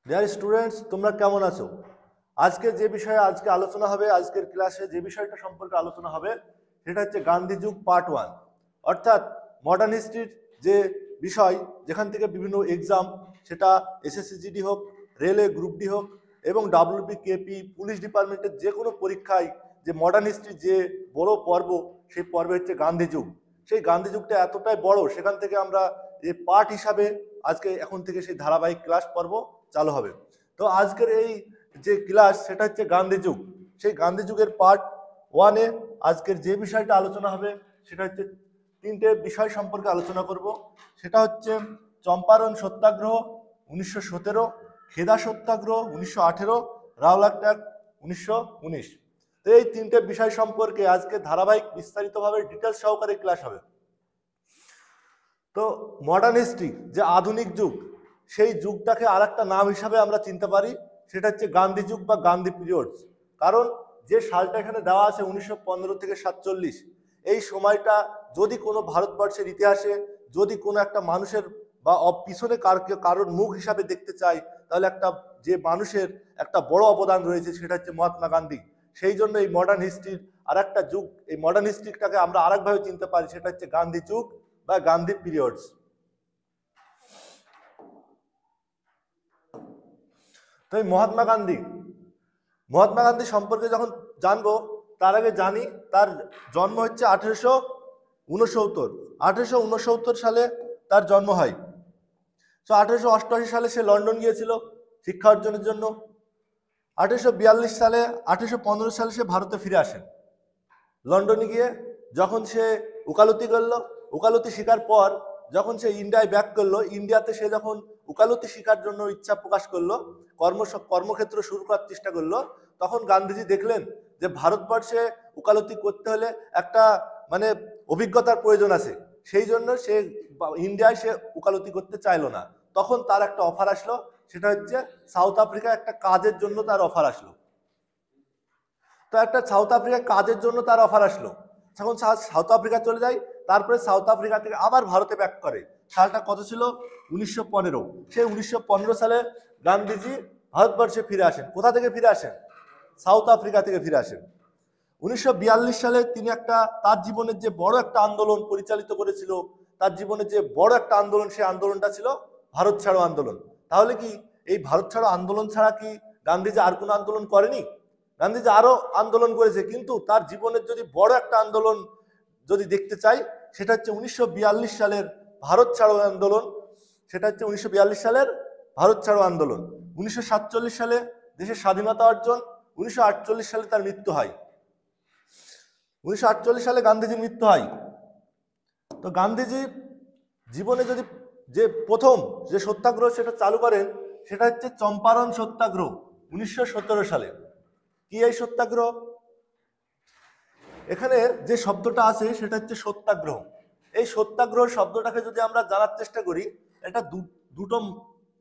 Dear students, তোমরা কেমন আছো? আজকে যে বিষয়ে আলোচনা হবে, আজকের ক্লাসে যে বিষয়টা সম্পর্কে আলোচনা হবে সেটা হচ্ছে গান্ধী যুগ পার্ট 1, অর্থাৎ মডার্ন হিস্ট্রির যে বিষয়, যেখান থেকে বিভিন্ন এক্সাম, সেটা এসএসসি-জিডি হোক, রেলওয়ে গ্রুপ ডি হোক এবং ডাব্লিউবি, কেপি, পুলিশ ডিপার্টমেন্টের যে কোনো পরীক্ষায় যে মডার্ন হিস্ট্রির যে বড় পর্ব, সেই পর্বে হচ্ছে গান্ধী যুগ। সেই গান্ধী যুগটা এতটাই বড়, সেখান থেকে আমরা এই পার্ট হিসাবে আজকে এখন থেকে সেই ধারাবাহিক ক্লাস পর্ব চালু হবে। তো আজকের এই যে ক্লাস সেটা হচ্ছে গান্ধী যুগ। সেই গান্ধী যুগের পার্ট 1-এ আজকের যে বিষয়টা আলোচনা হবে সেটা হচ্ছে তিনটে বিষয় সম্পর্কে আলোচনা করব। সেটা হচ্ছে চম্পারণ সত্যাগ্রহ 1917, খেদা সত্যাগ্রহ 1918, রাওলাট 1919। তো এই তিনটে বিষয় সম্পর্কে আজকে ধারাবাহিক বিস্তারিতভাবে ডিটেলস সহকারে ক্লাস হবে। তো মডার্ন হিস্ট্রি যে আধুনিক যুগ, সেই যুগটাকে আর একটা নাম হিসাবে আমরা চিনতে পারি, সেটা হচ্ছে গান্ধী যুগ বা গান্ধী পিরিয়ডস। কারণ যে সালটা এখানে দেওয়া আছে 1915 থেকে 1947, এই সময়টা যদি কোনো ভারতবর্ষের ইতিহাসে যদি কোনো একটা মানুষের বা পিছনে কারোর মুখ হিসাবে দেখতে চাই, তাহলে একটা যে মানুষের একটা বড় অবদান রয়েছে সেটা হচ্ছে মহাত্মা গান্ধী। সেই জন্য এই মডার্ন হিস্ট্রির আর একটা যুগ, এই মডার্ন হিস্ট্রিটাকে আমরা আরেকভাবে চিনতে পারি, সেটা হচ্ছে গান্ধী যুগ বা গান্ধী পিরিয়ডস। তো এই মহাত্মা গান্ধী সম্পর্কে যখন জানবো, তার আগে জানি তার জন্ম হচ্ছে 1869 সালে তার জন্ম হয়। তো 1888 সালে সে লন্ডন গিয়েছিল শিক্ষা অর্জনের জন্য। 1815 সালে সে ভারতে ফিরে আসেন। লন্ডনে গিয়ে যখন সে উকালতি করলো, উকালতি শিকার পর যখন সে ইন্ডিয়ায় ব্যাক করলো, ইন্ডিয়াতে সে যখন উকালতি শিকার জন্য ইচ্ছা প্রকাশ করলো, কর্মক্ষেত্র শুরু করার চেষ্টা করলো, তখন গান্ধীজি দেখলেন যে ভারতবর্ষে উকালতি করতে হলে একটা মানে অভিজ্ঞতার প্রয়োজন আছে। সেই জন্য সে ইন্ডিয়ায় সে উকালতি করতে চাইলো না। তখন তার একটা অফার আসলো, সেটা হচ্ছে সাউথ আফ্রিকা একটা কাজের জন্য তার অফার আসলো। তো একটা সাউথ আফ্রিকায় কাজের জন্য তার অফার আসলো, তখন সাউথ আফ্রিকা চলে যায়। তারপরে সাউথ আফ্রিকা থেকে আবার ভারতে ব্যাক করে। সালটা কত ছিল? 1915। সে 1915 সালে গান্ধীজি ভারতবর্ষে ফিরে আসেন। কোথা থেকে ফিরে আসেন? সাউথ আফ্রিকা থেকে ফিরে আসেন। 1942 সালে তিনি তার জীবনের যে বড় একটা আন্দোলন পরিচালিত করেছিল, তার জীবনের যে বড় একটা আন্দোলন, সেই আন্দোলনটা ছিল ভারত ছাড়ো আন্দোলন। তাহলে কি এই ভারত ছাড়ো আন্দোলন ছাড়া কি গান্ধীজি আর কোনো আন্দোলন করেনি? গান্ধীজি আরো আন্দোলন করেছে, কিন্তু তার জীবনের যদি বড় একটা আন্দোলন যদি দেখতে চাই, সেটা হচ্ছে 1942 সালের ভারত ছাড়ো আন্দোলন। সেটা হচ্ছে 1942 সালের ভারত ছাড়ো আন্দোলন। 1947 সালে দেশের স্বাধীনতা অর্জন, 1948 সালে তার মৃত্যু হয়। 1948 সালে গান্ধীজির মৃত্যু হয়। তো গান্ধীজি জীবনে যদি যে প্রথম যে সত্যাগ্রহ সেটা চালু করেন, সেটা হচ্ছে চম্পারণ সত্যাগ্রহ 1917 সালে। কি এই সত্যাগ্রহ? এখানে যে শব্দটা আছে সেটা হচ্ছে সত্যাগ্রহ। এই সত্যাগ্রহ শব্দটাকে যদি আমরা জানার চেষ্টা করি, এটা দুটো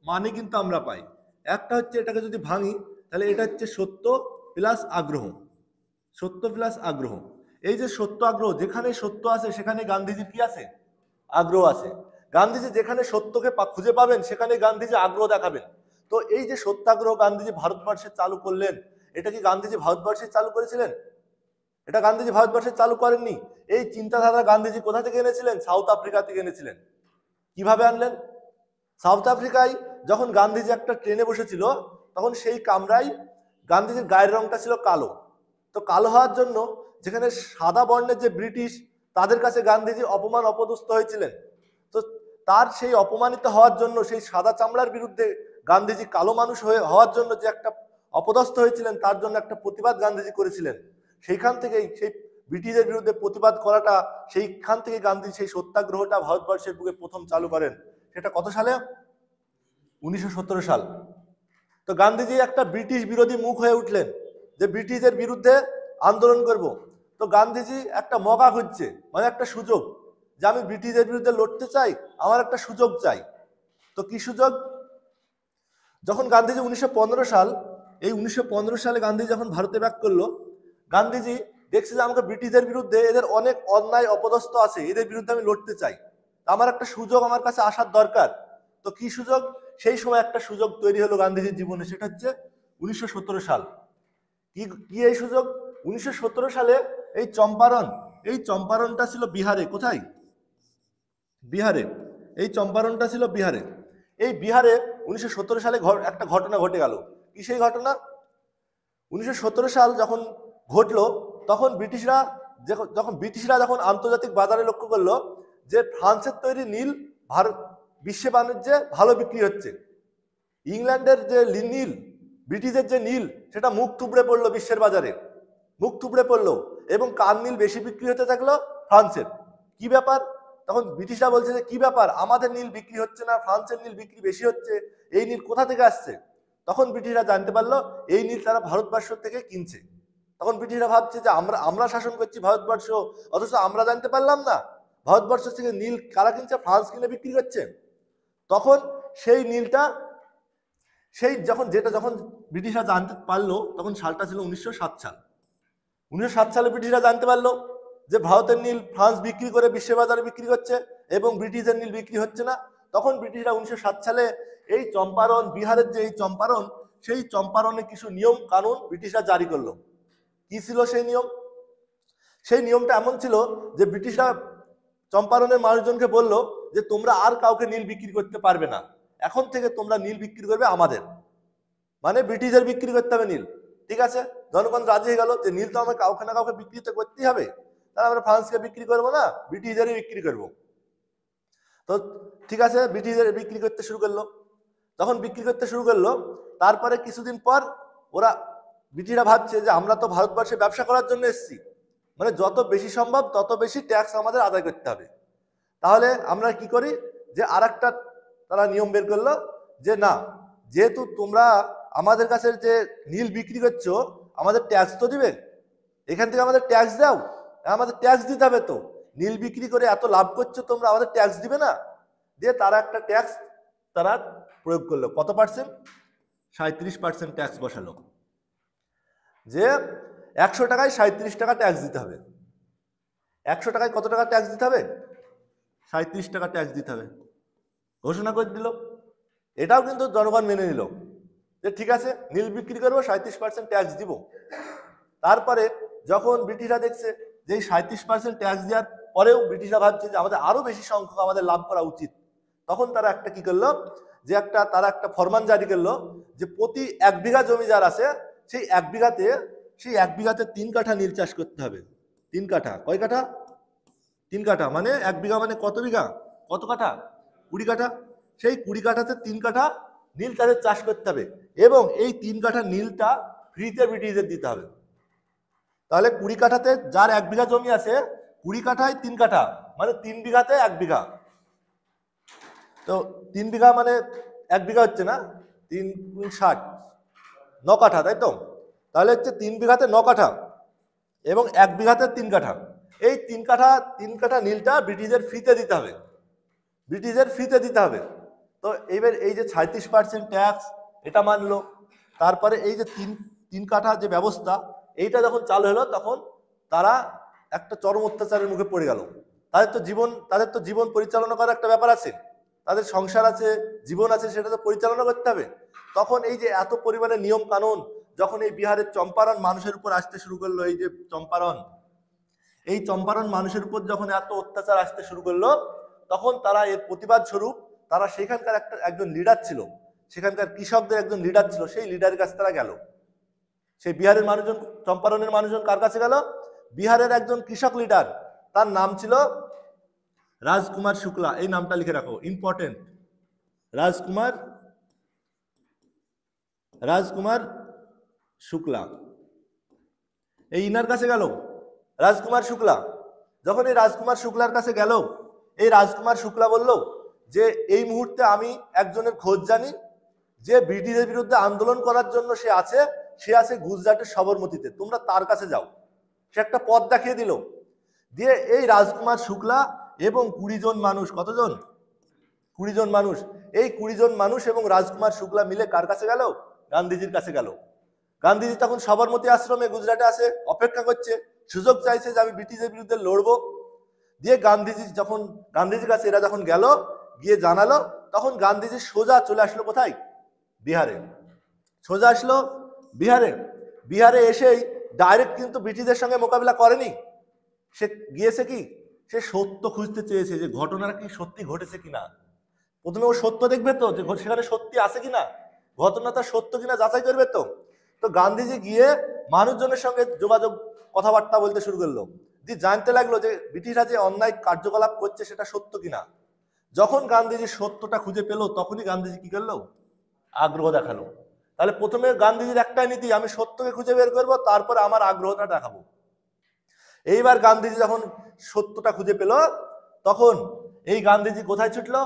মানে কিন্তু আমরা পাই। একটা হচ্ছে, এটাকে যদি ভাঙি তাহলে এটা হচ্ছে সত্য প্লাস আগ্রহ। সত্য প্লাস আগ্রহ। এই যে সত্য আগ্রহ, যেখানে সত্য আছে সেখানে গান্ধীজির কি আছে? আগ্রহ আছে। গান্ধীজি যেখানে সত্যকে খুঁজে পাবেন সেখানে গান্ধীজি আগ্রহ দেখাবেন। তো এই যে সত্যাগ্রহ গান্ধীজি ভারতবর্ষে চালু করলেন, এটা কি গান্ধীজি ভারতবর্ষে চালু করেছিলেন? এটা গান্ধীজি ভারতবর্ষে চালু করেননি। এই চিন্তাধারা গান্ধীজি কোথা থেকে এনেছিলেন? সাউথ আফ্রিকা থেকে এনেছিলেন। কিভাবে আনলেন? সাউথ আফ্রিকায় যখন গান্ধীজি একটা ট্রেনে বসেছিল, তখন সেই কামরায় গান্ধীজির গায়ের রংটা ছিল কালো। তো কালো হওয়ার জন্য যেখানে সাদা বর্ণের যে ব্রিটিশ, তাদের কাছে গান্ধীজি অপমান অপদস্থ হয়েছিলেন। তো তার সেই অপমানিত হওয়ার জন্য, সেই সাদা চামড়ার বিরুদ্ধে গান্ধীজি কালো মানুষ হওয়ার জন্য যে একটা অপদস্থ হয়েছিলেন, তার জন্য একটা প্রতিবাদ গান্ধীজি করেছিলেন। সেইখান থেকেই সেই ব্রিটিশের বিরুদ্ধে প্রতিবাদ করাটা, সেইখান থেকে গান্ধীজি সেই সত্যাগ্রহটা ভারতবর্ষের বুকে প্রথম চালু করেন। সেটা কত সালে? 1917 সাল। তো গান্ধীজি একটা ব্রিটিশ বিরোধী মুখ হয়ে উঠলেন, যে ব্রিটিশের বিরুদ্ধে আন্দোলন করব। তো গান্ধীজি একটা মৌকা খুঁজছে, মানে একটা সুযোগ, যে আমি ব্রিটিশের বিরুদ্ধে লড়তে চাই, আমার একটা সুযোগ চাই। তো কি সুযোগ? যখন গান্ধীজি 1915 সাল, এই 1915 সালে গান্ধীজি যখন ভারতে ব্যাক করলো, গান্ধীজি দেখছে যে আমাকে ব্রিটিশের বিরুদ্ধে এদের অনেক অন্যায় অপদস্থ আছে, এদের বিরুদ্ধে আমি লড়তে চাই, আমার একটা সুযোগ আমার কাছে আসার দরকার। তো কি সুযোগ? সেই সময় একটা সুযোগ তৈরি হলো গান্ধীজির জীবনে, সেটা হচ্ছে 1917 সাল। কি এই সুযোগ? 1917 সালে এই চম্পারণটা ছিল বিহারে। কোথায়? বিহারে। এই চম্পারণটা ছিল বিহারে। এই বিহারে 1917 সালে একটা ঘটনা ঘটে গেল। কি সেই ঘটনা? 1917 সাল যখন ঘটলো, তখন ব্রিটিশরা যখন আন্তর্জাতিক বাজারে লক্ষ্য করলো যে ফ্রান্সের তৈরি নীল ভারত বিশ্ব বাণিজ্যে ভালো বিক্রি হচ্ছে, ইংল্যান্ডের যে নীল, ব্রিটিশের যে নীল, সেটা মুখ থুবড়ে পড়লো বিশ্বের বাজারে, মুখ থুবড়ে পড়লো, এবং কার নীল বেশি বিক্রি হতে থাকলো? ফ্রান্সের। কি ব্যাপার? তখন ব্রিটিশরা বলছে যে কি ব্যাপার, আমাদের নীল বিক্রি হচ্ছে না, ফ্রান্সের নীল বিক্রি বেশি হচ্ছে, এই নীল কোথা থেকে আসছে? তখন ব্রিটিশরা জানতে পারলো এই নীল তারা ভারতবর্ষ থেকে কিনছে। তখন ব্রিটিশরা ভাবছে যে আমরা শাসন করছি ভারতবর্ষ, অথচ আমরা জানতে পারলাম না ভারতবর্ষ থেকে নীল কারা কিনছে? ফ্রান্স কিনে বিক্রি করছে। তখন সেই নীলটা যখন ব্রিটিশরা জানতে পারলো, তখন সালটা ছিল 1907 সাল। 1907 সালে ব্রিটিশরা জানতে পারলো যে ভারতের নীল ফ্রান্স বিক্রি করে বিশ্ববাজারে বিক্রি করছে এবং ব্রিটিশের নীল বিক্রি হচ্ছে না। তখন ব্রিটিশরা 1907 সালে এই চম্পারণ, বিহারের যে এই চম্পারণ, সেই চম্পারণে কিছু নিয়ম কানুন ব্রিটিশরা জারি করলো। কি ছিল সেই নিয়ম? সেই নিয়মটা এমন ছিল যে ব্রিটিশরা চম্পারণের মানুষজনকে বললো যে তোমরা আর কাউকে নীল বিক্রি করতে পারবে না, এখন থেকে তোমরা নীল বিক্রি করবে আমাদের, মানে ব্রিটিশের বিক্রি করতে হবে নীল। ঠিক আছে, জনগণ রাজি হয়ে গেল যে নীল তো আমাকে কাউকে না কাউকে বিক্রি তো করতেই হবে, তাহলে আমরা ফ্রান্সকে বিক্রি করবো না, ব্রিটিশদেরই বিক্রি করবো। তো ঠিক আছে, ব্রিটিশদের বিক্রি করতে শুরু করলো। যখন বিক্রি করতে শুরু করলো, তারপরে কিছুদিন পর ওরা ব্রিটিশরা ভাবছে যে আমরা তো ভারতবর্ষে ব্যবসা করার জন্য এসেছি, মানে যত বেশি সম্ভব তত বেশি ট্যাক্স আমাদের আদায় করতে হবে। তাহলে আমরা কি করি, যে আর একটা তারা নিয়ম বের করলো যে না, যেহেতু তোমরা আমাদের কাছে যে নীল বিক্রি করছো, আমাদের ট্যাক্স তো দিবে, এখান থেকে আমাদের ট্যাক্স দাও, আমাদের ট্যাক্স দিতে হবে। তো নীল বিক্রি করে এত লাভ করছো তোমরা, আমাদের ট্যাক্স দিবে না? দিয়ে তারা একটা ট্যাক্স তারা প্রয়োগ করলো। কত পার্সেন্ট? 37% ট্যাক্স বসালো, যে 100 টাকায় 37 টাকা ট্যাক্স দিতে হবে। 100 টাকায় কত টাকা ট্যাক্স দিতে হবে? 37 টাকা ট্যাক্স দিতে হবে ঘোষণা করে দিল। এটাও কিন্তু জনগণ মেনে নিল যে ঠিক আছে, নীল বিক্রি করবো, 37% ট্যাক্স দিব। তারপরে যখন ব্রিটিশরা দেখছে যে এই 37% ট্যাক্স দেওয়ার পরেও ব্রিটিশরা ভাবছে যে আমাদের আরো বেশি সংখ্যক আমাদের লাভ করা উচিত, তখন তারা একটা কি করলো, যে তারা একটা ফরমান জারি করলো যে প্রতি 1 বিঘা জমি যার আছে, সেই 1 বিঘাতে 3 কাঠা নীল চাষ করতে হবে। 3 কাঠা। কয় কাঠা? 3 কাঠা। মানে 1 বিঘা মানে কত বিঘা? কত কাঠা? 20 কাঠা। সেই 20 কাঠাতে 3 কাঠা নীল তাদের চাষ করতে হবে, এবং এই 3 কাঠা নীলটা ফ্রিতে ব্রিটিশদের দিতে হবে। তাহলে 20 কাঠাতে যার 1 বিঘা জমি আছে, 20 কাঠায় 3 কাঠা, মানে 3 বিঘাতে 1 বিঘা। তো 3 বিঘা মানে 1 বিঘা হচ্ছে না, 3 × 60, 9 কাঠা, তাই তো? তাহলে হচ্ছে 3 বিঘাতে 9 কাঠা এবং 1 বিঘাতে 3 কাঠা। এই 3 কাঠা নীলটা ব্রিটিশদের ফ্রিতে দিতে হবে, ব্রিটিশদের ফ্রিতে দিতে হবে। তো এইবার এই যে 37% ট্যাক্স, এটা মানলো। তারপরে এই যে 3 কাঠা যে ব্যবস্থা, এইটা যখন চালু হলো, তখন তারা একটা চরম অত্যাচারের মুখে পড়ে গেল। তাদের তো জীবন পরিচালনা করার একটা ব্যাপার আছে, তাদের সংসার আছে, জীবন আছে, সেটা তো পরিচালনা করতে হবে। তখন এই যে এত পরিমাণে নিয়ম কানুন যখন এই বিহারের চম্পারণ মানুষের উপর আসতে শুরু করলো, এই চম্পারণ মানুষের উপর যখন এত অত্যাচার আসতে শুরু করলো, তখন তারা এর প্রতিবাদ স্বরূপ তারা সেখানকার একজন লিডার ছিল, সেখানকার কৃষকদের একজন লিডার ছিল, সেই লিডারের কাছে তারা গেল। সেই বিহারের মানুষজন, চম্পারণের মানুষজন কার কাছে গেল? বিহারের একজন কৃষক লিডার, তার নাম ছিল রাজকুমার শুক্লা। এই নামটা লিখে রাখো, ইম্পর্টেন্ট। রাজকুমার শুক্লা, এই ইনার কাছে গেল রাজকুমার শুক্লা। যখন এই রাজকুমার শুক্লার কাছে গেল, এই রাজকুমার শুক্লা বলল যে এই মুহূর্তে আমি একজনের খোঁজ জানি, যে ব্রিটিশের বিরুদ্ধে আন্দোলন করার জন্য সে আছে গুজরাটের সবরমতীতে, তোমরা তার কাছে যাও। সে একটা পথ দেখিয়ে দিল। দিয়ে এই রাজকুমার শুক্লা এবং 20 জন মানুষ, কতজন? 20 জন মানুষ। এই 20 জন মানুষ এবং রাজকুমার শুক্লা মিলে কার কাছে গেল? গান্ধীজির কাছে গেল। গান্ধীজি তখন সবরমতী আশ্রমে গুজরাটে আছে, অপেক্ষা করছে, সুযোগ চাইছে যে আমি ব্রিটিশের বিরুদ্ধে লড়বো। দিয়ে গান্ধীজির কাছে এরা যখন গেল, গিয়ে জানালো, তখন গান্ধীজি সোজা চলে আসলো কোথায়? বিহারে। সোজা আসলো বিহারে। বিহারে এসেই ডাইরেক্ট কিন্তু ব্রিটিশদের সঙ্গে মোকাবিলা করেনি, সে গিয়েছে কি, সে সত্য খুঁজতে চেয়েছে যে ঘটনাটা কি সত্যি ঘটেছে কিনা। প্রথমে ও সত্য দেখবে তো, যে সেখানে সত্যি আছে কিনা, ঘটনাটা সত্য কিনা যাচাই করবে তো। তো গান্ধীজি গিয়ে মানুষজনের সঙ্গে যোগাযোগ, কথাবার্তা বলতে শুরু করলো, যে জানতে লাগলো যে ব্রিটিশরা যে অন্যায় কার্যকলাপ করছে সেটা সত্য কিনা। যখন গান্ধীজি সত্যটা খুঁজে পেল, তখনই গান্ধীজি কি করলো, আগ্রহ দেখালো। তাহলে প্রথমে গান্ধীজির একটাই নীতি, আমি সত্যকে খুঁজে বের করবো, তারপরে আমার আগ্রহটা দেখাবো। এইবার গান্ধীজি যখন সত্যটা খুঁজে পেল, তখন এই গান্ধীজি কোথায় ছুটলো,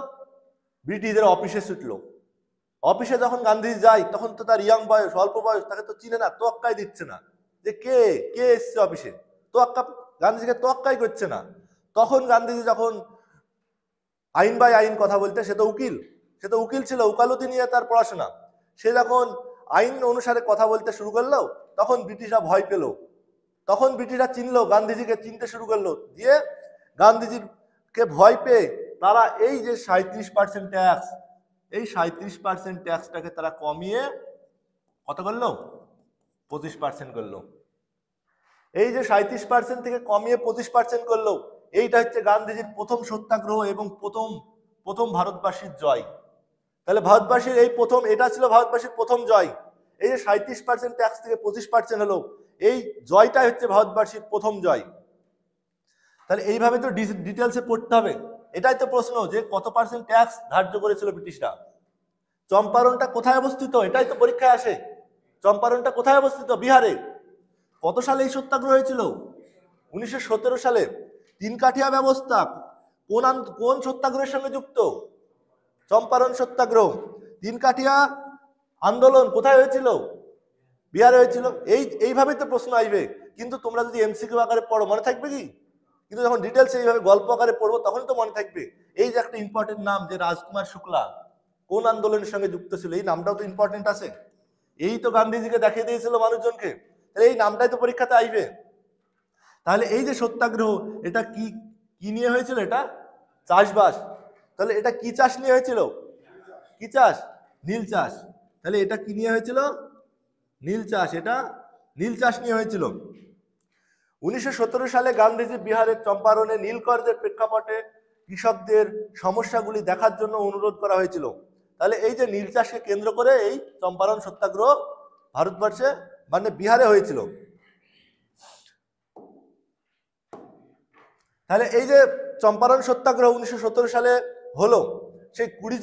ব্রিটিশদের অফিসে ছুটলো। অফিসে যখন গান্ধীজি যায়, তখন তো তার ইয়াং বয়স, অল্প বয়স, তাকে তো চিনে না, তোয়াক্কাই দিচ্ছে না যে কে কে এসছে অফিসে, তোয়াক্কা, গান্ধীজিকে তোয়াক্কাই করছে না। তখন গান্ধীজি যখন আইন বাই আইন কথা বলতে, সে তো উকিল ছিল, উকালতি নিয়ে তার পড়াশোনা, সে যখন আইন অনুসারে কথা বলতে শুরু করলো, তখন ব্রিটিশরা ভয় পেল। তখন ব্রিটিশরা চিনলো, গান্ধীজিকে চিনতে শুরু করলো, দিয়ে গান্ধীজিকে ভয় পেয়ে তারা এই যে 37% ট্যাক্স, এই 37% ট্যাক্সটাকে তারা কমিয়ে কত করলো, 25% করলো। এই যে 37% থেকে কমিয়ে 25% করলো, এইটা হচ্ছে গান্ধীজির প্রথম সত্যাগ্রহ এবং প্রথম ভারতবাসীর জয়। তাহলে ভারতবাসীর এই প্রথম, এটা ছিল ভারতবাসীর প্রথম জয়। এই যে 37% ট্যাক্স থেকে 25% হলো, এই জয়টাই হচ্ছে ভারতবাসীর প্রথম জয়। তাহলে এইভাবে তো ডিটেলসে পড়তে হবে। এটাই তো প্রশ্ন, যে কত পার্সেন্ট ট্যাক্স ধার্য করেছিল ব্রিটিশরা। চম্পারণটা কোথায় অবস্থিত, এটাই তো পরীক্ষায় আসে। চম্পারণটা কোথায় অবস্থিত? বিহারে। কত সালে এই সত্যাগ্রহ হয়েছিল? 1917 সালে। তিন কাঠিয়া ব্যবস্থা কোন সত্যাগ্রহের সঙ্গে যুক্ত? চম্পারণ সত্যাগ্রহ। তিন কাঠিয়া আন্দোলন কোথায় হয়েছিল? বিহারে হয়েছিল। এইভাবে তো প্রশ্ন আসবে। কিন্তু তোমরা যদি এমসিকিউ আকারে পড়ো, মনে থাকবে কি? কিন্তু যখন ডিটেলস এইভাবে গল্প আকারে পড়বো, তখন তো মনে থাকবে। এই যে একটা ইম্পর্টেন্ট নাম, যে রাজকুমার শুক্লা কোন আন্দোলনের সঙ্গে যুক্ত ছিল, এই নামটাও তো ইম্পর্টেন্ট আছে। এই তো গান্ধীজিকে দেখিয়ে দিয়েছিল মানুষজনকে, তাহলে এই নামটাই তো পরীক্ষাতে আসবে। তাহলে এই যে সত্যাগ্রহ, এটা কি কি নিয়ে হয়েছিল? এটা চাষবাস। তাহলে এটা কি চাষ নিয়ে হয়েছিল? কি চাষ? নীল চাষ। তাহলে এটা কি নিয়ে হয়েছিল? নীল চাষ। এটা নীল চাষ নিয়ে হয়েছিল। 1917 সালে গান্ধীজি বিহারের চম্পারণে নীলকরদের প্রেক্ষাপটে কৃষকদের সমস্যাগুলি দেখার জন্য অনুরোধ করা হয়েছিল। তাহলে এই যে নীল চাষকে কেন্দ্র করে এই চম্পারণ সত্যাগ্রহ ভারতবর্ষে, মানে বিহারে হয়েছিল। তাহলে এই যে চম্পারণ সত্যাগ্রহ 1917 সালে হলো, সেই 20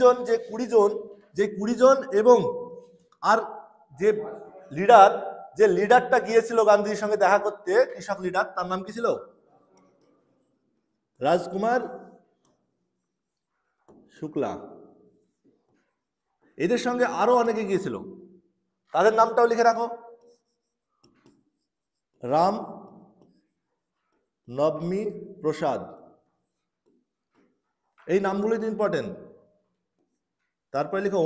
জন এবং আর যে লিডারটা গিয়েছিল গান্ধীজির সঙ্গে দেখা করতে, কৃষক লিডার, তার নাম কি ছিল? রাজকুমার শুক্লা। এদের সঙ্গে আরো অনেকে গিয়েছিল, তাদের নামটাও লিখে রাখো। রাম নবমী প্রসাদ, এই নামগুলো ইম্পর্টেন্ট। তারপরে লিখো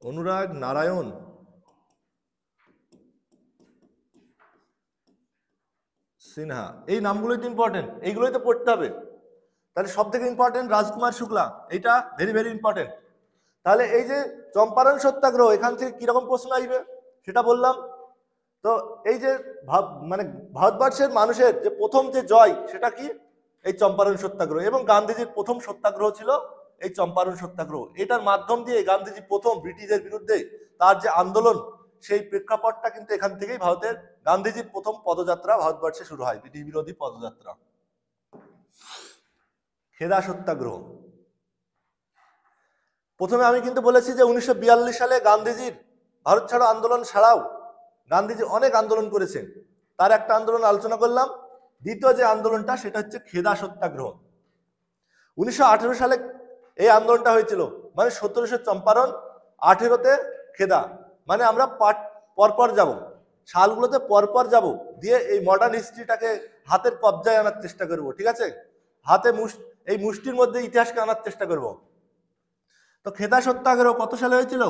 অনুরাগ নারায়ণ সিনহা, এই নামগুলোই তো ইম্পর্টেন্ট, এইগুলোই তো পড়তে হবে। তাহলে সব থেকে ইম্পর্টেন্ট রাজকুমার শুক্লা, এইটা ভেরি ভেরি ইম্পর্টেন্ট। তাহলে এই যে চম্পারণ সত্যাগ্রহ, এখান থেকে কিরকম প্রশ্ন আসবে সেটা বললাম। তো এই যে মানে ভারতবর্ষের মানুষের যে প্রথম যে জয়, সেটা কি? এই চম্পারণ সত্যাগ্রহ। এবং গান্ধীজির প্রথম সত্যাগ্রহ ছিল এই চম্পারণ সত্যাগ্রহ। এটার মাধ্যম দিয়ে গান্ধীজি প্রথম ব্রিটিশের বিরুদ্ধে তার যে আন্দোলন, সেই প্রেক্ষাপটটা কিন্তু এখান থেকেই গান্ধীজির প্রথম পদযাত্রা ভারতবর্ষে শুরু হয়, ব্রিটিশ বিরোধী পদযাত্রা। খেদা সত্যাগ্রহ। প্রথমে আমি কিন্তু বলেছি যে 1942 সালে গান্ধীজির ভারত ছাড়ো আন্দোলন ছাড়াও গান্ধীজি অনেক আন্দোলন করেছেন। তার একটা আন্দোলন আলোচনা করলাম। দ্বিতীয় যে আন্দোলনটা, সেটা হচ্ছে খেদা সত্যাগ্রহ। 1918 সালে এই আন্দোলনটা হয়েছিল, মানে 1700 চম্পারণ, 18তে খেদা। মানে আমরা পরপর যাব, সালগুলোতে পরপর যাব, দিয়ে এই মডার্ন হিস্ট্রিটাকে হাতের কবজায় আনার চেষ্টা করব। ঠিক আছে? এই মুষ্টির মধ্যে ইতিহাসকে আনার চেষ্টা করব। তো খেদা সত্যাগ্রহ কত সালে হয়েছিল?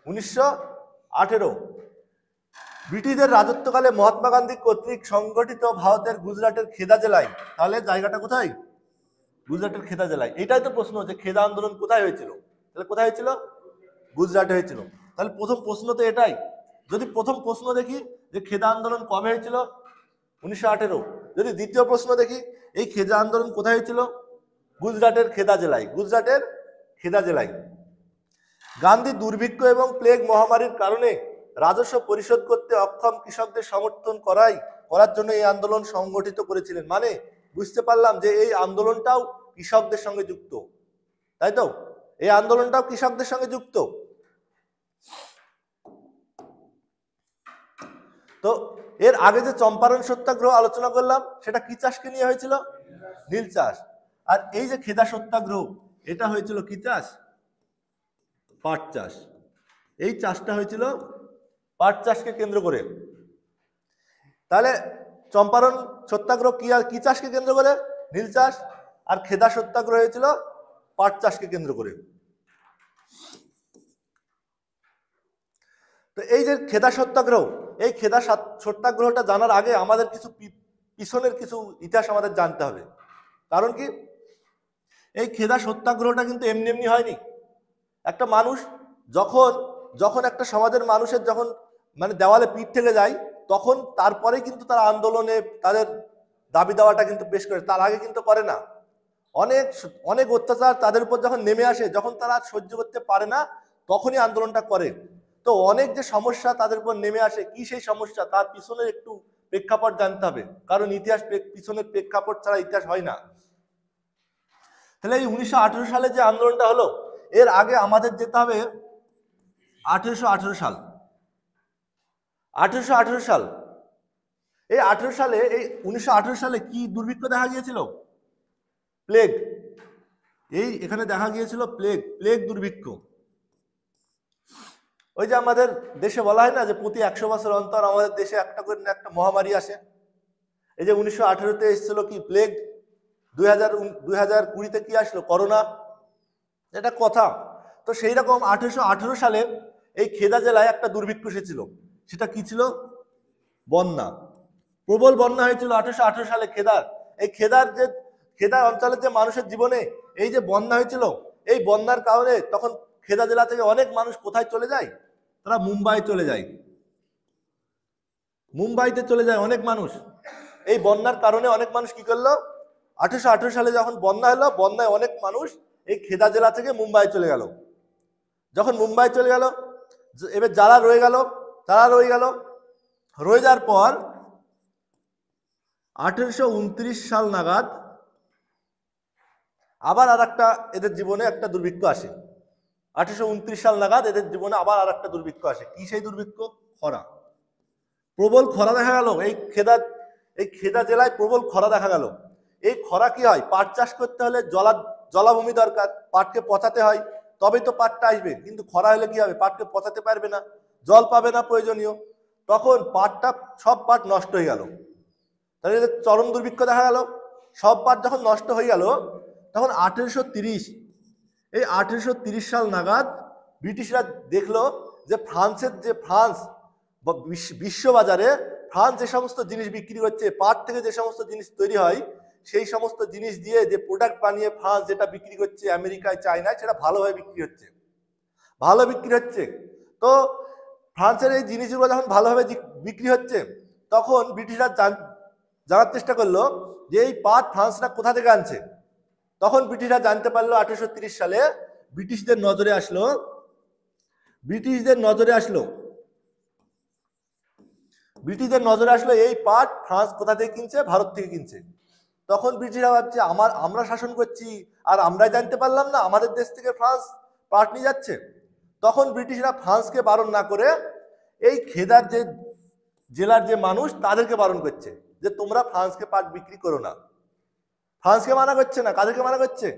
1918। ব্রিটিশদের রাজত্বকালে মহাত্মা গান্ধী কর্তৃক সংগঠিত ভারতের গুজরাটের খেদা জেলায়। তাহলে জায়গাটা কোথায়? গুজরাটের খেদা জেলায়। এটাই তো প্রশ্ন, যে খেদা আন্দোলন কোথায় হয়েছিল, তাহলে কোথায় হয়েছিল? গুজরাটে হয়েছিল। তাহলে প্রথম প্রশ্ন তো এটাই। যদি প্রথম প্রশ্ন দেখি যে খেদা আন্দোলন কবে হয়েছিল, 1918। যদি দ্বিতীয় প্রশ্ন দেখি এই খেদা আন্দোলন কোথায় হয়েছিল, গুজরাটের খেদা জেলায়, গুজরাটের খেদা জেলায়। গান্ধী দুর্ভিক্ষ এবং প্লেগ মহামারীর কারণে রাজস্ব পরিশোধ করতে অক্ষম কৃষকদের সমর্থন করার জন্য এই আন্দোলন সংগঠিত করেছিলেন। মানে বুঝতে পারলাম যে এই আন্দোলনটাও কৃষকদের সঙ্গে যুক্ত, তাই তো? এই আন্দোলনটাও কৃষকদের সঙ্গে যুক্ত। তো এর আগে যে চম্পারণ সত্যাগ্রহ আলোচনা করলাম সেটা কি চাষকে নিয়ে হয়েছিল? নীল চাষ। আর এই যে খেদা সত্যাগ্রহ, এটা হয়েছিল কি চাষ? পাট চাষ। এই চাষটা হয়েছিল পাট চাষকে কেন্দ্র করে। তাহলে চম্পারণ সত্যাগ্রহ কি চাষকে কেন্দ্র করে? নীল চাষ। আর খেদা সত্যাগ্রহ হয়েছিল পাট চাষকে কেন্দ্র করে। তো এই যে খেদা সত্যাগ্রহ, এই খেদা সত্যাগ্রহটা জানার আগে আমাদের কিছু পিছনের কিছু ইতিহাস আমাদের জানতে হবে। কারণ কি, এই খেদা সত্যাগ্রহটা কিন্তু এমনি এমনি হয়নি। একটা মানুষ যখন একটা সমাজের মানুষের যখন মানে দেওয়ালে পিঠ থেকে যায়, তখন তারপরে কিন্তু তারা আন্দোলনে তাদের দাবি দেওয়াটা কিন্তু পেশ করে, তার আগে কিন্তু করে না। অনেক অনেক অত্যাচার তাদের উপর যখন নেমে আসে, যখন তারা সহ্য করতে পারে না, তখনই আন্দোলনটা করে। তো অনেক যে সমস্যা তাদের উপর নেমে আসে, কি সেই সমস্যা, তার পিছনের একটু প্রেক্ষাপট জানতে হবে। কারণ ইতিহাস পিছনের প্রেক্ষাপট ছাড়া ইতিহাস হয় না। তাহলে এই 1918 সালে যে আন্দোলনটা হলো, এর আগে আমাদের যেতে হবে 1818 সাল। 1818 সাল, এই 18 সালে, এই 1918 সালে কি দুর্ভিক্ষ দেখা গিয়েছিল? প্লেগ। এই এখানে দেখা গিয়েছিল প্লেগ দুর্ভিক্ষ। ওই যে আমাদের দেশে বলা হয় না যে প্রতি 100 বছর অন্তর আমাদের দেশে একটা করে একটা মহামারী আসে। এই যে 1918-তে এসেছিল কি প্লেগ, 2020-তে কি আসলো? করোনা। এটা কথা। তো সেই রকম 1818 সালে এই খেদা জেলায় একটা দুর্ভিক্ষ এসেছিল। সেটা কি ছিল? বন্যা। প্রবল বন্যা হয়েছিল 1818 সালে খেদার। এই খেদা অঞ্চলের যে মানুষের জীবনে এই যে বন্যা হয়েছিল, এই বন্যার কারণে তখন খেদা জেলা থেকে অনেক মানুষ কোথায় চলে যায়? তারা মুম্বাই চলে যায়। মুম্বাইতে চলে যায় অনেক মানুষ। এই বন্যার কারণে অনেক মানুষ কি করলো? 1818 সালে যখন বন্যা হলো, বন্যায় অনেক মানুষ এই খেদা জেলা থেকে মুম্বাই চলে গেল। যখন মুম্বাই চলে গেল, এবার যারা রয়ে গেল রয়ে যাওয়ার পর 1829 সাল নাগাদ আবার আর একটা এদের জীবনে একটা দুর্ভিক্ষ আসে। 1829 সাল নাগাদ এদের জীবনে আবার আর একটা দুর্ভিক্ষ আসে। কি সেই দুর্ভিক্ষ? খরা। প্রবল খরা দেখা গেল এই খেদা জেলায়, প্রবল খরা দেখা গেল। এই খরা কি হয়? পাট চাষ করতে হলে জলাভূমি দরকার, পাটকে পচাতে হয়, তবেই তো পাটটা আসবে। কিন্তু খরা হলে কি হবে? পাটকে পচাতে পারবে না, জল পাবে না প্রয়োজনীয়, তখন সব পাট নষ্ট হয়ে গেল। তাহলে চরম দুর্ভিক্ষ দেখা গেল। সব পাট যখন নষ্ট হয়ে গেল, তখন 1830 সাল নাগাদ ব্রিটিশরা দেখলো যে ফ্রান্স বিশ্ববাজারে ফ্রান্স যে সমস্ত জিনিস বিক্রি করছে, পাট থেকে যে সমস্ত জিনিস তৈরি হয়, সেই সমস্ত জিনিস দিয়ে যে প্রোডাক্ট বানিয়ে ফ্রান্স যেটা বিক্রি করছে আমেরিকায়, চায়নায়, সেটা ভালোভাবে বিক্রি হচ্ছে, ভালো বিক্রি হচ্ছে। তো ফ্রান্সের এই জিনিসগুলো যখন ভালোভাবে বিক্রি হচ্ছে, তখন ব্রিটিশরা জানার চেষ্টা করলো যে এই পাট ফ্রান্সরা কোথা থেকে আনছে। তখন ব্রিটিশরা জানতে পারলো 1830 সালে ব্রিটিশদের নজরে আসলো এই পাট ফ্রান্স কোথা থেকে কিনছে? ভারত থেকে কিনছে। তখন ব্রিটিশরা ভাবছে আমরা শাসন করছি আর আমরাই জানতে পারলাম না, আমাদের দেশ থেকে ফ্রান্স পাট নিয়ে যাচ্ছে। তখন ব্রিটিশরা ফ্রান্সকে বারণ না করে এই খেদার যে জেলার যে মানুষ তাদেরকে বারণ করছে যে তোমরা ফ্রান্সকে পাট বিক্রি করো না। ফ্রান্সকে মানা করছে না, কাদেরকে মানা করছে?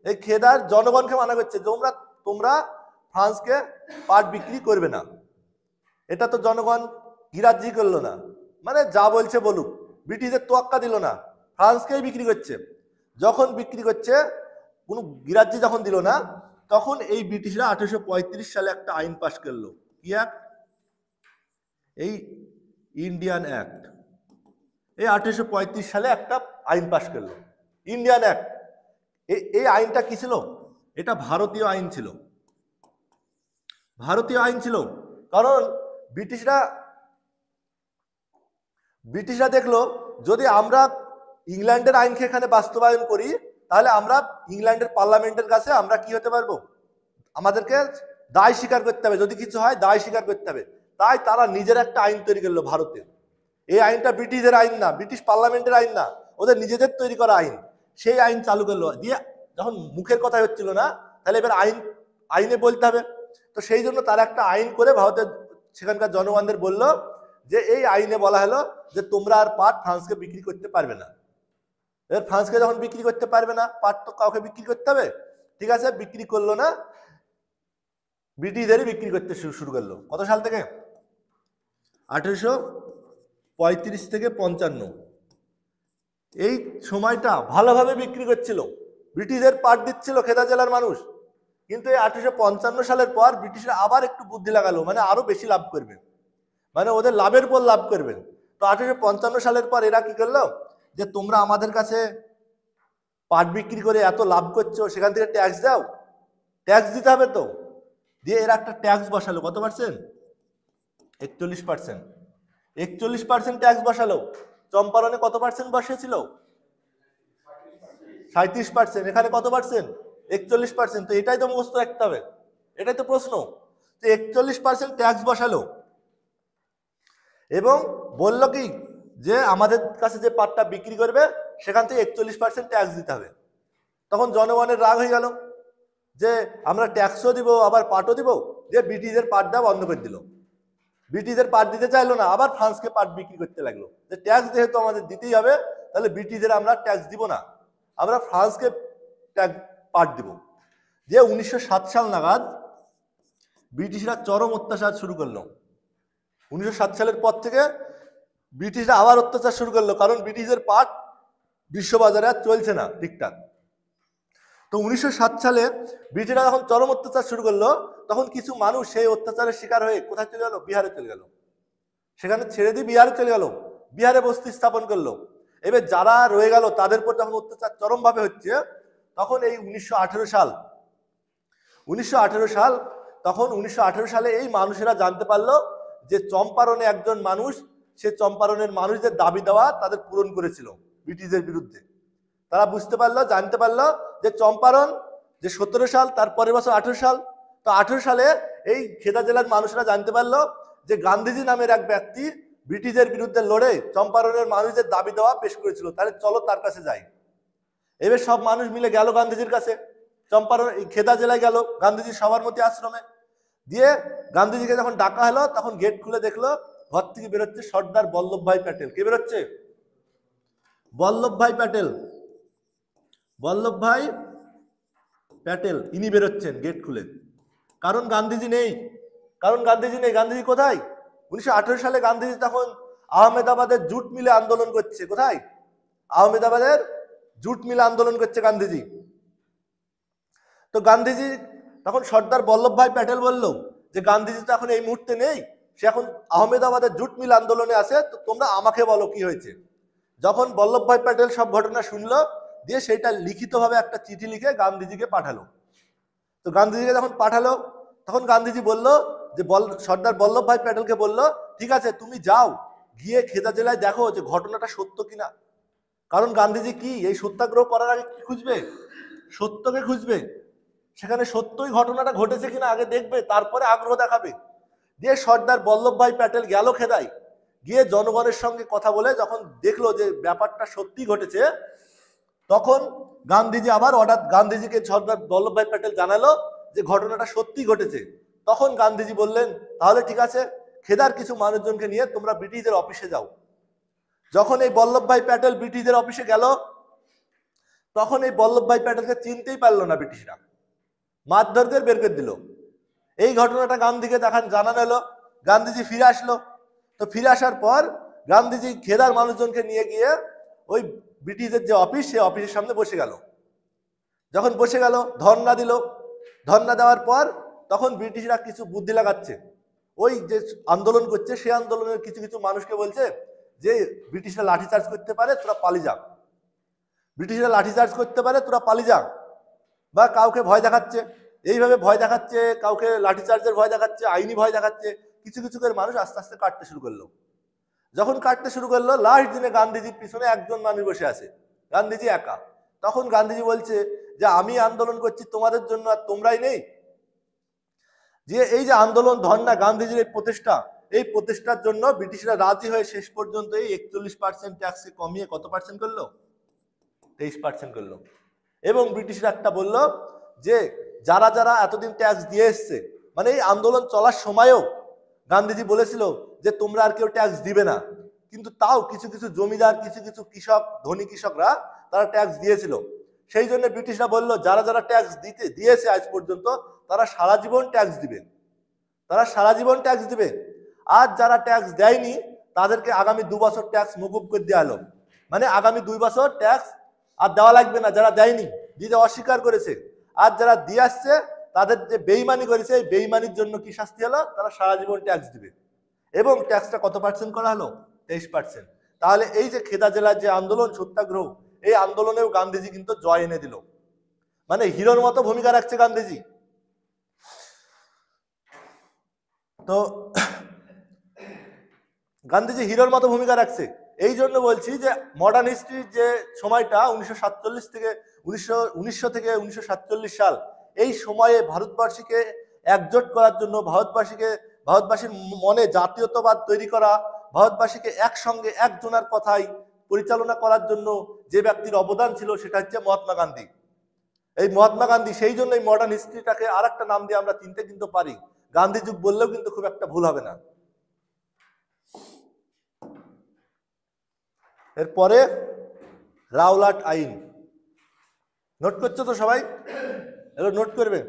এই খেদার জনগণকে মানা করছে, তোমরা ফ্রান্সকে পাট বিক্রি করবে না। এটা তো জনগণ গিরাজ্জি করলো না, মানে যা বলছে বলুক, ব্রিটিশদের তোয়াক্কা দিল না, ফ্রান্সকেই বিক্রি করছে। যখন বিক্রি করছে, কোনো গিরাজ্জি যখন দিল না, তখন এই ব্রিটিশরা 1835 সালে একটা আইন পাশ করলো। কি অ্যাক্ট? এই ইন্ডিয়ান অ্যাক্ট। এই 1835 সালে একটা আইন পাশ করলো, ইন্ডিয়ান অ্যাক্ট। এই আইনটা কি ছিল? এটা ভারতীয় আইন ছিল, ভারতীয় আইন ছিল। কারণ ব্রিটিশরা দেখলো যদি আমরা ইংল্যান্ডের আইনকে এখানে বাস্তবায়ন করি, তাহলে আমরা ইংল্যান্ডের পার্লামেন্টের কাছে আমরা কি হতে পারবো, আমাদেরকে দায় স্বীকার করতে হবে, যদি কিছু হয় দায় স্বীকার করতে হবে। তাই তারা নিজের একটা আইন তৈরি করলো ভারতে। এই আইনটা ব্রিটিশের আইন না, ব্রিটিশ পার্লামেন্টের আইন না, ওদের নিজেদের তৈরি করা আইন। সেই আইন চালু করলো, দিয়ে যখন মুখের কথা হচ্ছিল না, তাহলে এবার আইনে বলতে হবে। তো সেই জন্য তারা একটা আইন করে ভারতের সেখানকার জনগণদের বলল যে এই আইনে বলা হলো যে তোমরা আর পাট ফ্রান্সকে বিক্রি করতে পারবে না। এবার ফ্রান্সকে যখন বিক্রি করতে পারবে না, পাট তো কাউকে বিক্রি করতে হবে, ঠিক আছে, বিক্রি করলো না, ব্রিটিশদেরই বিক্রি করতে শুরু করলো। কত সাল থেকে? 1835 থেকে 55। এই সময়টা ভালোভাবে বিক্রি করছিল, ব্রিটিশদের পাট দিচ্ছিল খেদা জেলার মানুষ। কিন্তু এই 1855 সালের পর ব্রিটিশরা আবার একটু বুদ্ধি লাগালো, মানে আরো বেশি লাভ করবে, মানে ওদের লাভের পর লাভ করবেন। তো 1855 সালের পর এরা কি করলো, যে তোমরা আমাদের কাছে পাট বিক্রি করে এত লাভ করছো, সেখান থেকে ট্যাক্স দাও, ট্যাক্স দিতে হবে তো। দিয়ে এরা একটা ট্যাক্স বসালো, কত পার্সেন্ট? 41%। 41% ট্যাক্স বসালো। চম্পারণে কত পার্সেন্ট বসেছিল? 37%। এখানে কত পার্সেন্ট? 41%। তো এটাই তো মুখস্থ রাখতে হবে, এটাই তো প্রশ্ন। তো 41% ট্যাক্স বসালো এবং বলল কি যে আমাদের কাছে যে পাটটা বিক্রি করবে সেখান থেকে 41% ট্যাক্স দিতে হবে। তখন জনগণের রাগ হয়ে গেল যে আমরা ট্যাক্সও দিব আবার পাটও দিব, যে ব্রিটিশদের পাট দেওয়া বন্ধ করে দিল। ব্রিটিশদের পাট দিতে চাইলো না, আবার ফ্রান্সকে পাট বিক্রি করতে লাগলো, যে ট্যাক্স যেহেতু আমাদের দিতেই হবে, তাহলে ব্রিটিশদের আমরা ট্যাক্স দিব না, আমরা ফ্রান্সকে পাট দিব। যে 1907 সাল নাগাদ ব্রিটিশরা চরম অত্যাচার শুরু করলো। 1907 সালের পর থেকে ব্রিটিশরা আবার অত্যাচার শুরু করলো, কারণ ব্রিটিশদের পাট বিশ্ববাজারে আর চলছে না ঠিকঠাক। তো 1907 সালে ব্রিটিশরা যখন চরম অত্যাচার শুরু করলো, তখন কিছু মানুষ সেই অত্যাচারের শিকার হয়ে কোথায় চলে গেল? বিহারে চলে গেল। সেখানে ছেড়ে দিয়ে বিহারে চলে গেল, বিহারে বস্তি স্থাপন করলো। এবার যারা রয়ে গেল তাদের উপর যখন অত্যাচার চরম ভাবে হচ্ছে, তখন এই 1918 সাল, তখন 1918 সালে এই মানুষেরা জানতে পারলো যে চম্পারণে একজন মানুষ, সে চম্পারণের মানুষদের দাবি দেওয়া তাদের পূরণ করেছিল ব্রিটিশদের বিরুদ্ধে। তারা বুঝতে পারলো, জানতে পারলো যে চম্পারণ যে 17 সাল, তার পরের বছর 18 সাল। তো 18 সালে এই খেদা জেলার মানুষরা জানতে পারলো যে গান্ধীজি নামের এক ব্যক্তি ব্রিটিশদের বিরুদ্ধে লড়ে চম্পারণের মানুষদের দাবি দেওয়া পেশ করেছিল, তাহলে চলো তার কাছে যাই। এবার সব মানুষ মিলে গেল গান্ধীজির কাছে, চম্পারণ খেদা জেলায় গেল গান্ধীজির সবরমতী আশ্রমে। দিয়ে গান্ধীজিকে যখন ডাকা হলো, তখন গেট খুলে দেখলো ঘর থেকে বেরোচ্ছে সর্দার বল্লভভাই প্যাটেল। কে বেরোচ্ছে? বল্লভভাই প্যাটেল, ইনি বেরোচ্ছেন গেট খুলে। কারণ গান্ধীজি নেই। গান্ধীজি কোথায়? 1918 সালে গান্ধীজি তখন আহমেদাবাদের জুট মিলে আন্দোলন করছে। কোথায়? আহমেদাবাদের জুট মিলে আন্দোলন করছে গান্ধীজি। তো গান্ধীজি তখন সর্দার বল্লভভাই প্যাটেল বলল যে গান্ধীজি তো এখন এই মুহূর্তে নেই, সে এখন আহমেদাবাদের জুট মিল আন্দোলনে আছে, তো তোমরা আমাকে বলো কি হয়েছে। যখন বল্লভভাই প্যাটেল সব ঘটনা শুনলো, দিয়ে সেটা লিখিতভাবে একটা চিঠি লিখে গান্ধীজিকে পাঠালো। তো গান্ধীজিকে যখন পাঠালো, তখন গান্ধীজি বলল যে সর্দার বল্লভভাই প্যাটেলকে বলল, ঠিক আছে তুমি যাও, গিয়ে খেদা জেলায় দেখো যে ঘটনাটা সত্য কিনা। কারণ গান্ধীজি কি এই সত্যাগ্রহ করার আগে কি খুঁজবে? সত্যকে খুঁজবে। সেখানে সত্যই ঘটনাটা ঘটেছে কিনা আগে দেখবে, তারপরে আগ্রহ দেখাবে। দিয়ে সর্দার বল্লভভাই প্যাটেল গেল খেদায়, গিয়ে জনগণের সঙ্গে কথা বলে যখন দেখলো যে ব্যাপারটা সত্যি ঘটেছে, তখন গান্ধীজি আবার গান্ধীজিকে সর্দার বল্লভভাই প্যাটেল জানালো যে ঘটনাটা সত্যি ঘটেছে। তখন গান্ধীজি বললেন, তাহলে ঠিক আছে, খেদার কিছু মানুষজনকে নিয়ে তোমরা ব্রিটিশদের অফিসে যাও। যখন এই বল্লভভাই প্যাটেল ব্রিটিশদের অফিসে গেল, তখন এই বল্লভভাই প্যাটেলকে চিনতেই পারলো না ব্রিটিশরা, মারধর করে বের করে দিল। এই ঘটনাটা গান্ধীকে জানানো হলো। গান্ধীজি ফিরে আসলো। তো ফিরে আসার পর গান্ধীজি খেদার মানুষজনকে নিয়ে গিয়ে ওই ব্রিটিশদের যে অফিস, সেই অফিসের সামনে বসে গেল। যখন বসে গেল, ধর্ণা দিল। ধর্ণা দেওয়ার পর তখন ব্রিটিশরা কিছু বুদ্ধি লাগাচ্ছে। ওই যে আন্দোলন করছে, সেই আন্দোলনের কিছু কিছু মানুষকে বলছে যে ব্রিটিশরা লাঠিচার্জ করতে পারে, তোরা পালিয়ে যা। ব্রিটিশরা লাঠিচার্জ করতে পারে, তোরা পালিয়ে যা। বা কাউকে ভয় দেখাচ্ছে, এইভাবে ভয় দেখাচ্ছে, কাউকে লাঠিচার্জের ভয় দেখাচ্ছে, আইনি ভয় দেখাচ্ছে, কিছু কিছু করে মানুষ আস্তে আস্তে কাটতে শুরু করলো। যখন কাটতে শুরু করলো, লাস্ট দিনে গান্ধীজির পিছনে একজন মানুষ বসে আছে, গান্ধীজি একা। তখন গান্ধীজি বলছে যে আমি আন্দোলন করছি তোমাদের জন্য, আর তোমরাই নেই। যে এই যে আন্দোলন ধর্ণা, গান্ধীজির এই প্রচেষ্টা, এই প্রচেষ্টার জন্য ব্রিটিশরা রাজি হয়ে শেষ পর্যন্ত এই 41% ট্যাক্সকে কমিয়ে কত পার্সেন্ট করলো? 23% করলো। এবং ব্রিটিশরা একটা বলল যে যারা যারা এতদিন ট্যাক্স দিয়ে এসছে, মানে এই আন্দোলন চলার সময়ও গান্ধীজি বলেছিল যে তোমরা আর কেউ ট্যাক্স দিবে না, কিন্তু তাও কিছু কিছু জমিদার, কিছু কিছু কৃষক, ধনী কৃষকরা তারা ট্যাক্স দিয়েছিল। সেই জন্য ব্রিটিশরা বলল যারা যারা ট্যাক্স দিয়েছে আজ পর্যন্ত তারা সারা জীবন ট্যাক্স দিবে, তারা সারা জীবন ট্যাক্স দিবে। আর যারা ট্যাক্স দেয়নি তাদেরকে আগামী 2 বছর ট্যাক্স মকুব করে দেওয়া হলো, মানে আগামী 2 বছর ট্যাক্স আর দেওয়া লাগবে না যারা দেয়নি, দিতে অস্বীকার করেছে। আর যারা দিয়ে আসছে তাদের যে বেইমানি করেছে, এই বেইমানির জন্য কি শাস্তি হলো? তারা সারা জীবন ট্যাক্স দিবে। এবং ট্যাক্সটা কত পার্সেন্ট করা হলো? 23%। তাহলে এই যে খেদা জেলার যে আন্দোলন, সত্যাগ্রহ, এই আন্দোলনেও গান্ধীজি কিন্তু জয় এনে দিল। মানে হিরোর মতো ভূমিকা রাখছে গান্ধীজি। তো গান্ধীজি হিরোর মতো ভূমিকা রাখছে। এই জন্য বলছি যে মডার্ন হিস্ট্রির যে সময়টা 1947 থেকে 1900 থেকে 1947 সাল, এই সময়ে ভারতবাসীকে একজোট করার জন্য, ভারতবাসীর মনে জাতীয়তাবাদ তৈরি করা, ভারতবাসীকে একসঙ্গে একজনের কথাই পরিচালনা করার জন্য যে ব্যক্তির অবদান ছিল সেটা হচ্ছে মহাত্মা গান্ধী। এই মহাত্মা গান্ধী, সেই জন্য এই মডার্ন হিস্ট্রিটাকে আর একটা নাম দিয়ে আমরা চিনতে কিন্তু পারি, গান্ধী যুগ বললেও কিন্তু খুব একটা ভুল হবে না। এরপরে রাওলাট আইন, নোট করছো তো সবাই? এগুলো নোট করবে।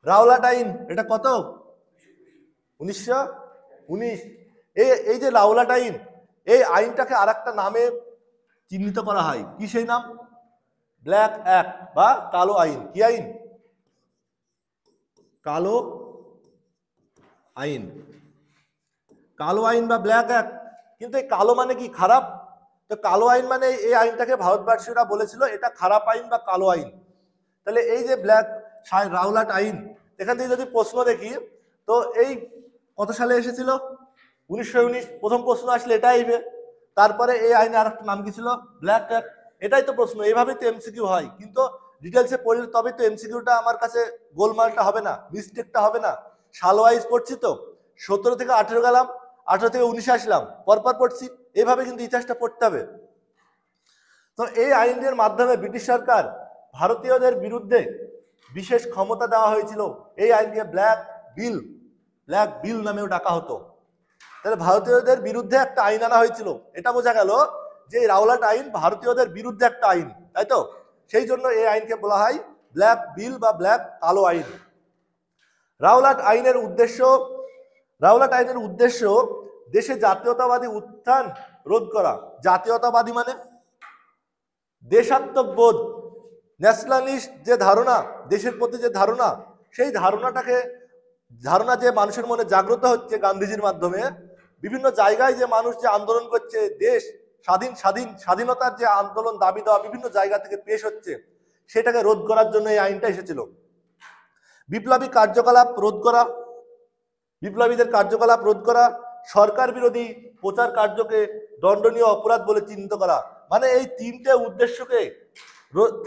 রাওলাট আইন এটা কত? 1919। এই যে রাওলাট আইন, এই আইনটাকে আর একটা নামে চিহ্নিত করা হয়। কি সেই নাম? ব্ল্যাক অ্যাক্ট বা কালো আইন। কি আইন? কালো আইন। কালো আইন বা ব্ল্যাক অ্যাক্ট। কিন্তু এই কালো মানে কি? খারাপ। তো কালো আইন মানে এই আইনটাকে ভারতবাসীরা বলেছিল এটা খারাপ আইন বা কালো আইন। তাহলে এই যে রাওলাট আইন, এখান থেকে যদি প্রশ্ন দেখি তো এই কত সালে এসেছিল? 1919। প্রথম প্রশ্ন আসলে এটা আইবে। তারপরে এই আইনে আর একটা নাম কি ছিল? Black act. এটাই তো প্রশ্ন। এইভাবেই তো এমসিকিউ হয়, কিন্তু ডিটেলসে পড়লে তবে তো এমসিকিউটা আমার কাছে গোলমালটা হবে না, মিস্টেকটা হবে না। সাল ওয়াইজ পড়ছি তো, 17 থেকে 18 গেলাম, 18 থেকে 19 আসলাম, পরপর পড়ছি। এইভাবে কিন্তু ইতিহাসটা পড়তে হবে। তো এই আইনের মাধ্যমে ব্রিটিশ সরকার ভারতীয়দের বিরুদ্ধে বিশেষ ক্ষমতা দেওয়া হয়েছিল। এই আইনকে ব্ল্যাক বিল নামেও ডাকা হতো। তাহলে ভারতীয়দের বিরুদ্ধে একটা আইন আনা হয়েছিল, এটা বোঝা গেল যে রাওলাট আইন ভারতীয়দের বিরুদ্ধে একটা আইন, তাই তো? সেই জন্য এই আইনকে বলা হয় ব্ল্যাক বিল বা ব্ল্যাক কালো আইন। রাওলাট আইনের উদ্দেশ্য দেশে জাতীয়তাবাদী উত্থান রোধ করা। জাতীয়তাবাদী মানে দেশাত্মবোধ, ন্যাশনালিস্ট যে ধারণা, দেশের প্রতি যে ধারণা, সেই ধারণা যে মানুষের মনে জাগ্রত হচ্ছে গান্ধীজির মাধ্যমে, বিভিন্ন জায়গায় যে মানুষ যে আন্দোলন করছে, দেশ স্বাধীনতার যে আন্দোলন, দাবি দেওয়া বিভিন্ন জায়গা থেকে পেশ হচ্ছে, সেটাকে রোধ করার জন্য এই আইনটা এসেছিল। বিপ্লবীদের কার্যকলাপ রোধ করা, সরকার বিরোধী প্রচার কার্যকে দণ্ডনীয় অপরাধ বলে চিহ্নিত করা। মানে এই তিনটে উদ্দেশ্যকে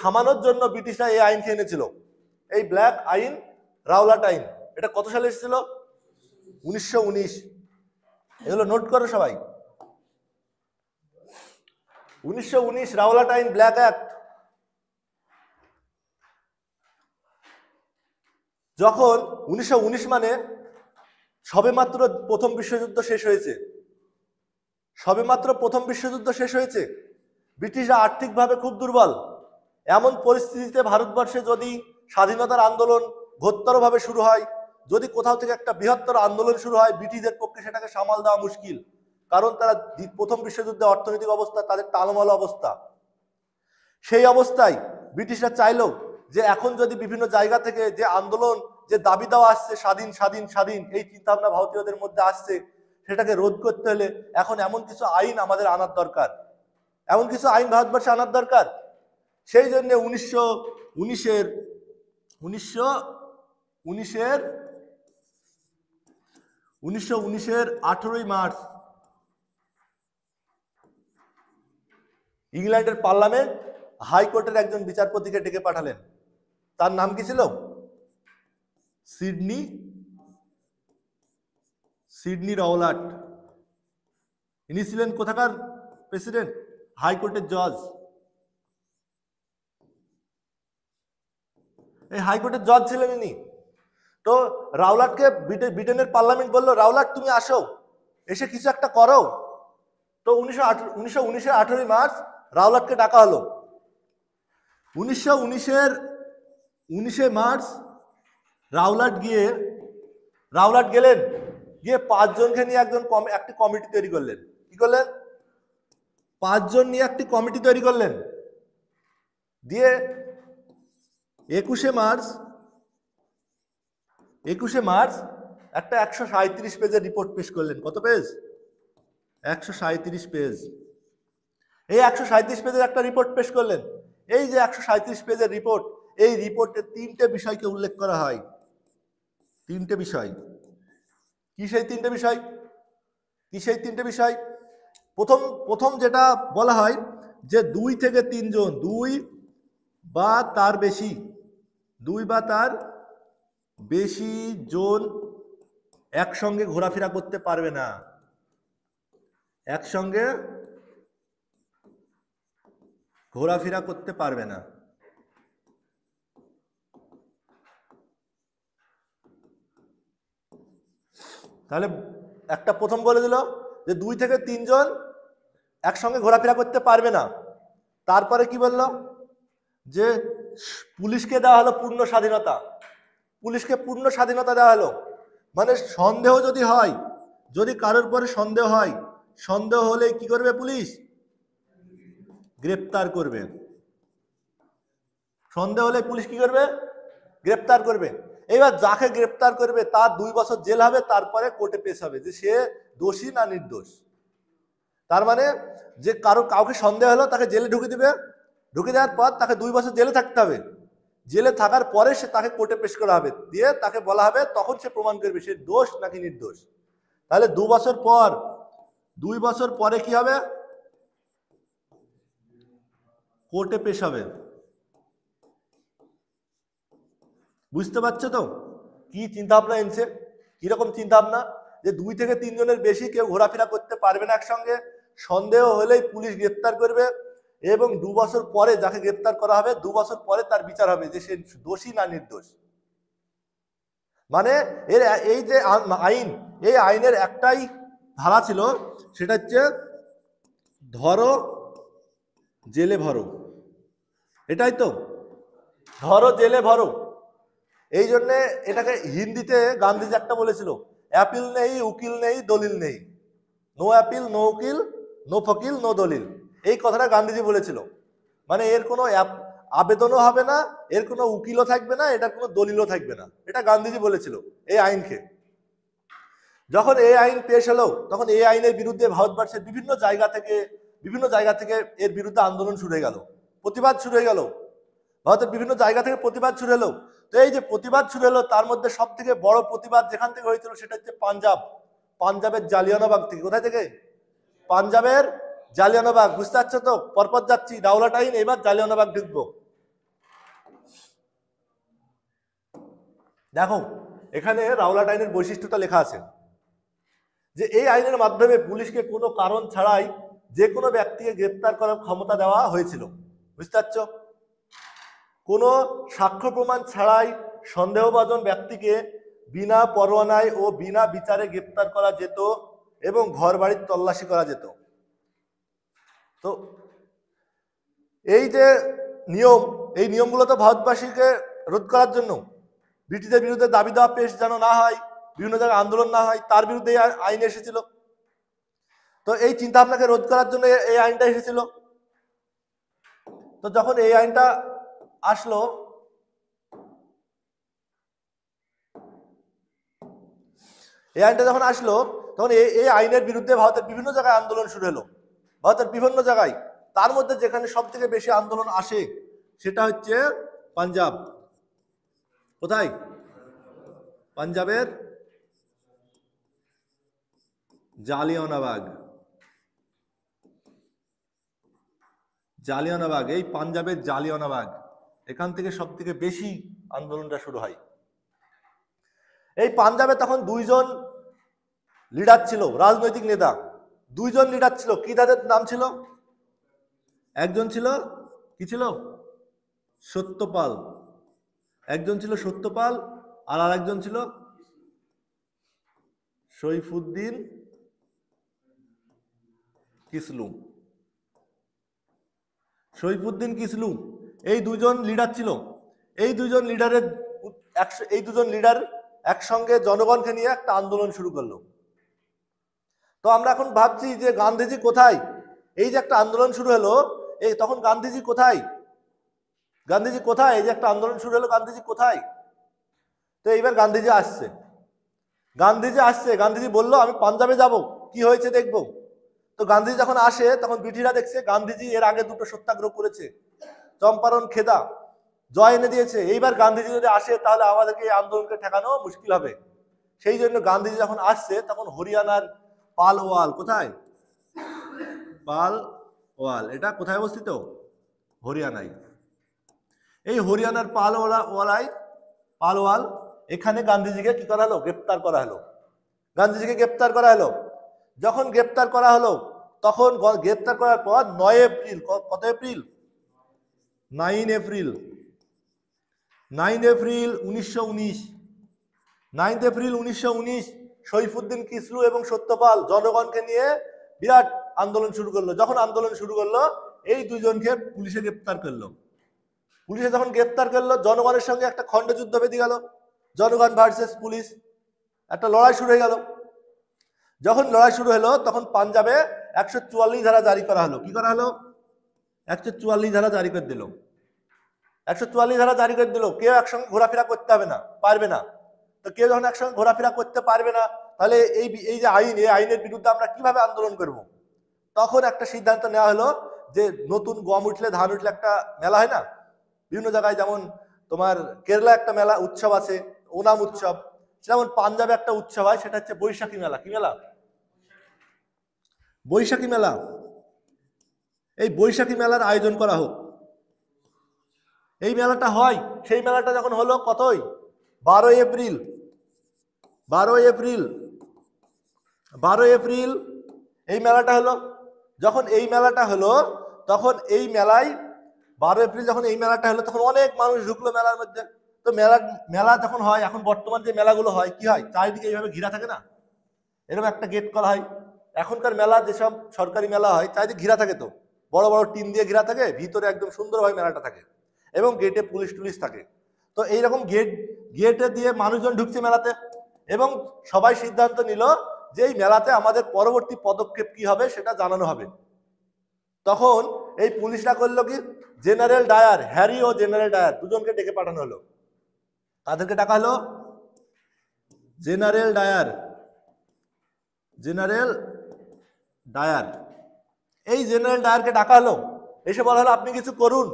থামানোর জন্য ব্রিটিশরা এই আইনকে এনেছিল। এই ব্ল্যাক আইন, রাওলাট আইন, এটা কত সালে এসেছিল? 1919। এগুলো নোট করো সবাই। 1919 রাওলাট আইন, ব্ল্যাক অ্যাক্ট। যখন 1919 মানে সবেমাত্র প্রথম বিশ্বযুদ্ধ শেষ হয়েছে, ব্রিটিশরা আর্থিকভাবে খুব দুর্বল। এমন পরিস্থিতিতে ভারতবর্ষে যদি স্বাধীনতার আন্দোলন ঘোরতরভাবে শুরু হয়, যদি কোথাও থেকে একটা বৃহত্তর আন্দোলন শুরু হয়, ব্রিটিশদের পক্ষে সেটাকে সামাল দেওয়া মুশকিল। কারণ তারা প্রথম বিশ্বযুদ্ধে অর্থনৈতিক অবস্থা তাদের টালমাল অবস্থা। সেই অবস্থায় ব্রিটিশরা চাইলো যে এখন যদি বিভিন্ন জায়গা থেকে যে আন্দোলন, যে দাবি দেওয়া আসছে স্বাধীন, এই চিন্তা ভাবনা ভারতীয়দের মধ্যে আসছে, সেটাকে রোধ করতে হলে এখন এমন কিছু আইন আমাদের আনার দরকার, ভারতবর্ষে আনার দরকার। সেই জন্য 1919-এর 1919-এর 18ই মার্চ ইংল্যান্ডের পার্লামেন্ট হাইকোর্টের একজন বিচারপতিকে ডেকে পাঠালেন। তার নাম কি ছিল? Sydney Rowlatt. ইনি ছিলেন কোথাকার প্রেসিডেন্ট? হাইকোর্টের জজ। এই হাইকোর্টের জজ ছিলেন ইনি। তো রাওলাটকে ব্রিটেনের পার্লামেন্ট বললো, রাওলাট তুমি আসো, এসে কিছু একটা করো। তো 1919-এর 18ই মার্চ রাওলাটকে ডাকা হলো। 1919 মার্চ রাওলাট গেলেন, গিয়ে 5 জনকে নিয়ে একটি কমিটি তৈরি করলেন। কি করলেন? 5 জন নিয়ে একটি কমিটি তৈরি করলেন। দিয়ে 21শে মার্চ একটা 137 পেজের রিপোর্ট পেশ করলেন। কত পেজ? 137 পেজ। এই 137 পেজের একটা রিপোর্ট পেশ করলেন। এই যে 137 পেজের রিপোর্ট, এই রিপোর্টে 3টে বিষয়কে উল্লেখ করা হয়। 3টে বিষয়। কি সেই 3টে বিষয়? প্রথম যেটা বলা হয় যে 2 থেকে 3 জন, 2 বা তার বেশি জন একসঙ্গে ঘোরাফেরা করতে পারবে না। একসঙ্গে ঘোরাফেরা করতে পারবে না। তাহলে একটা প্রথম বলে দিল যে 2 থেকে 3 জন একসঙ্গে ঘোরাফেরা করতে পারবে না। তারপরে কি বলল? যে পুলিশকে দেওয়া হলো পূর্ণ স্বাধীনতা। পুলিশকে পূর্ণ স্বাধীনতা দেওয়া হলো। মানে সন্দেহ যদি হয়, যদি কারোর পরে সন্দেহ হয়, সন্দেহ হলে কি করবে পুলিশ? গ্রেপ্তার করবে। সন্দেহ হলে পুলিশ কি করবে? গ্রেপ্তার করবে। এবার যাকে গ্রেপ্তার করবে তার 2 বছর জেল হবে, তারপরে কোর্টে পেশ হবে যে সে দোষী না নির্দোষ। তার মানে যে কাউকে সন্দেহ হলো তাকে জেলে ঢুকে দিবে, ঢুকে দেওয়ার পর তাকে 2 বছর জেলে থাকতে হবে। জেলে থাকার পরে তাকে কোর্টে পেশ করা হবে, দিয়ে তাকে বলা হবে, তখন সে প্রমাণ করবে সে দোষ নাকি নির্দোষ। তাহলে 2 বছর পরে কি হবে? কোর্টে পেশ হবে। বুঝতে পারছো তো কি চিন্তা ভাবনা এনেছে? কিরকম চিন্তা ভাবনা? যে 2 থেকে 3 জনের বেশি কেউ ঘোরাফেরা করতে পারবে না একসঙ্গে। সন্দেহ হলেই পুলিশ গ্রেপ্তার করবে, এবং 2 বছর পরে যাকে গ্রেপ্তার করা হবে 2 বছর পরে তার বিচার হবে যে সে দোষী না নির্দোষ। মানে এই যে আইন, এই আইনের একটাই ধারা ছিল, সেটা হচ্ছে ধরো জেলে ভরো। এটাই তো, ধরো জেলে ভরো। এই জন্যে এটাকে হিন্দিতে গান্ধীজি একটা বলেছিল, অ্যাপিল নেই, উকিল নেই, দলিল নেই। নো অ্যাপিল, নো উকিল, নো ফকিল, নো দলিল। এই কথাটা গান্ধীজি বলেছিল। মানে এর কোনো আবেদনও হবে না, এর কোনো উকিলও থাকবে না, এটার কোনো দলিলও থাকবে না। এটা গান্ধীজি বলেছিল এই আইনকে। যখন এই আইন পেশ হলো, তখন এই আইনের বিরুদ্ধে ভারতবর্ষের বিভিন্ন জায়গা থেকে এর বিরুদ্ধে আন্দোলন শুরু হয়ে গেল, প্রতিবাদ শুরু হয়ে গেল। ভারতের বিভিন্ন জায়গা থেকে প্রতিবাদ শুরু হলো। তো এই যে প্রতিবাদ শুরু হলো, তার মধ্যে সব থেকে বড় প্রতিবাদ যেখান থেকে হয়েছিল সেটা হচ্ছে পাঞ্জাবের জালিয়ানবাগ থেকে। কোথায় থেকে? পাঞ্জাবের জালিয়ানবাগ। বুঝতে পারছো তো? পরপর যাচ্ছি, রাওলাট আইন, এবার জালিয়ানবাগ ঢুকবো। দেখো এখানে রাওলাট আইনের বৈশিষ্ট্যটা লেখা আছে যে এই আইনের মাধ্যমে পুলিশকে কোনো কারণ ছাড়াই যে কোনো ব্যক্তিকে গ্রেপ্তার করার ক্ষমতা দেওয়া হয়েছিল। বুঝতে পারছো? কোনো সাক্ষ্য প্রমাণ ছাড়াই সন্দেহভাজন ব্যক্তিকে বিনা পরোয়ানায় ও বিনা বিচারে গ্রেপ্তার করা যেত এবং ঘর বাড়ির তল্লাশি করা যেত। তো এই যে নিয়ম, এই নিয়মগুলো তো ভারতবাসীকে রোধ করার জন্য, ব্রিটিশদের বিরুদ্ধে দাবি দেওয়া পেশ যেন না হয়, বিভিন্ন জায়গায় আন্দোলন না হয়, তার বিরুদ্ধে এই আইন এসেছিল। তো এই চিন্তা ভাবনাকে রোধ করার জন্য এই আইনটা এসেছিল। তো যখন এই আইনটা আসলো, তখন এই আইনের বিরুদ্ধে ভারতের বিভিন্ন জায়গায় আন্দোলন শুরু হলো, ভারতের বিভিন্ন জায়গায়। তার মধ্যে যেখানে সব থেকে বেশি আন্দোলন আসে সেটা হচ্ছে পাঞ্জাব। কোথায়? পাঞ্জাবের জালিয়ানওয়ালাবাগ। জালিয়ানওয়ালাবাগ, এই পাঞ্জাবের জালিয়ানওয়ালাবাগ, এখান থেকে সব থেকে বেশি আন্দোলনটা শুরু হয়। এই পাঞ্জাবে তখন দুইজন লিডার ছিল, রাজনৈতিক নেতা। দুইজন লিডার ছিল, কি তাদের নাম ছিল? একজন ছিল কি ছিল? সত্যপাল। একজন ছিল সত্যপাল, আর আরেকজন ছিল সৈফুদ্দিন কিসলু। সৈফুদ্দিন কিসলু, এই দুজন লিডার ছিল। এই দুজন লিডার একসঙ্গে জনগণকে নিয়ে একটা আন্দোলন শুরু করলো। তো আমরা এখন ভাবছি যে গান্ধীজি কোথায়? এই যে একটা আন্দোলন শুরু হলো, এই তখন গান্ধীজি কোথায়? গান্ধীজি কোথায়? এই যে একটা আন্দোলন শুরু হলো, গান্ধীজি কোথায়? তো এইবার গান্ধীজি আসছে। গান্ধীজি বলল আমি পাঞ্জাবে যাব, কি হয়েছে দেখব। তো গান্ধীজি যখন আসে তখন ব্রিটিশরা দেখছে গান্ধীজি এর আগে দুটো সত্যাগ্রহ করেছে, চম্পারণ, খেদা, জয় এনে দিয়েছে। এইবার গান্ধীজি যদি আসে তাহলে আমাদেরকে এই আন্দোলনকে ঠেকানো মুশকিল হবে। সেই জন্য গান্ধীজি যখন আসছে তখন হরিয়ানার পালওয়াল, কোথায়? পালওয়াল, এটা কোথায় অবস্থিত? হরিয়ানায়। এই হরিয়ানার পালওয়াল, এখানে গান্ধীজিকে কি করা হলো? গ্রেপ্তার করা হলো। গান্ধীজিকে গ্রেপ্তার করা হলো। যখন গ্রেপ্তার করা হলো তখন গ্রেপ্তার করার পর 9 এপ্রিল, কত April? 9 April 1919, 9 April 1919 Saifuddin Kislu এবং সত্যপাল জনগণকে নিয়ে বিরাট আন্দোলন শুরু করলো। যখন আন্দোলন শুরু করলো এই দুজনকে পুলিশে গ্রেপ্তার করলো। পুলিশে যখন গ্রেপ্তার করলো জনগণের সঙ্গে একটা খণ্ডযুদ্ধ বেঁধে গেল, জনগণ ভার্সেস পুলিশ, একটা লড়াই শুরু হয়ে গেল। যখন লড়াই শুরু হলো তখন পাঞ্জাবে 144 ধারা জারি করা হলো। কি করা হলো? 144 ধারা জারি করে দিল। 144 ধারা জারি করে দিল, কেউ একসঙ্গে ঘোরাফেরা করতে হবে না, পারবে না। তো কেউ যখন একসঙ্গে ঘোরাফেরা করতে পারবে না তাহলে এই যে আইন, এই আইনের বিরুদ্ধে আমরা কিভাবে আন্দোলন করব? তখন একটা সিদ্ধান্ত নেওয়া হলো যে নতুন গম উঠলে, ধান উঠলে একটা মেলা হয় না বিভিন্ন জায়গায়, যেমন তোমার কেরালা একটা মেলা উৎসব আছে, ওনাম উৎসব, যেমন পাঞ্জাবে একটা উৎসব হয়, সেটা হচ্ছে বৈশাখী মেলা। কি মেলা? বৈশাখী মেলা। এই বৈশাখী মেলার আয়োজন করা হোক। এই মেলাটা হয়, সেই মেলাটা যখন হলো কতই? 12 এপ্রিল 12 এপ্রিল এই মেলাটা হলো। যখন এই মেলাটা হলো তখন এই মেলায় 12 এপ্রিল যখন এই মেলাটা হলো তখন অনেক মানুষ ঢুকলো মেলার মধ্যে। তো মেলা যখন হয়, এখন বর্তমান যে মেলাগুলো হয় কি হয়, চারিদিকে এইভাবে ঘিরা থাকে না, এরকম একটা গেট করা হয়। এখনকার মেলা যেসব সরকারি মেলা হয় চারিদিকে ঘিরা থাকে, তো বড় বড় টিন দিয়ে ঘিরা থাকে, ভিতরে একদম সুন্দরভাবে মেলাটা থাকে এবং গেটে পুলিশ থাকে। তো এইরকম গেটে দিয়ে মানুষজন ঢুকছে মেলাতে, এবং সবাই সিদ্ধান্ত নিল যে এই মেলাতে আমাদের পরবর্তী পদক্ষেপ কি হবে সেটা জানানো হবে। তখন এই পুলিশরা করলো কি, জেনারেল ডায়ার, হ্যারি ও জেনারেল ডায়ার দুজনকে ডেকে পাঠানো হলো। তাদেরকে ডাকা হলো জেনারেল ডায়ার। এই জেনারেল ডায়ারকে ডাকা হলো, এসে বলা হলো আপনি কিছু করুন।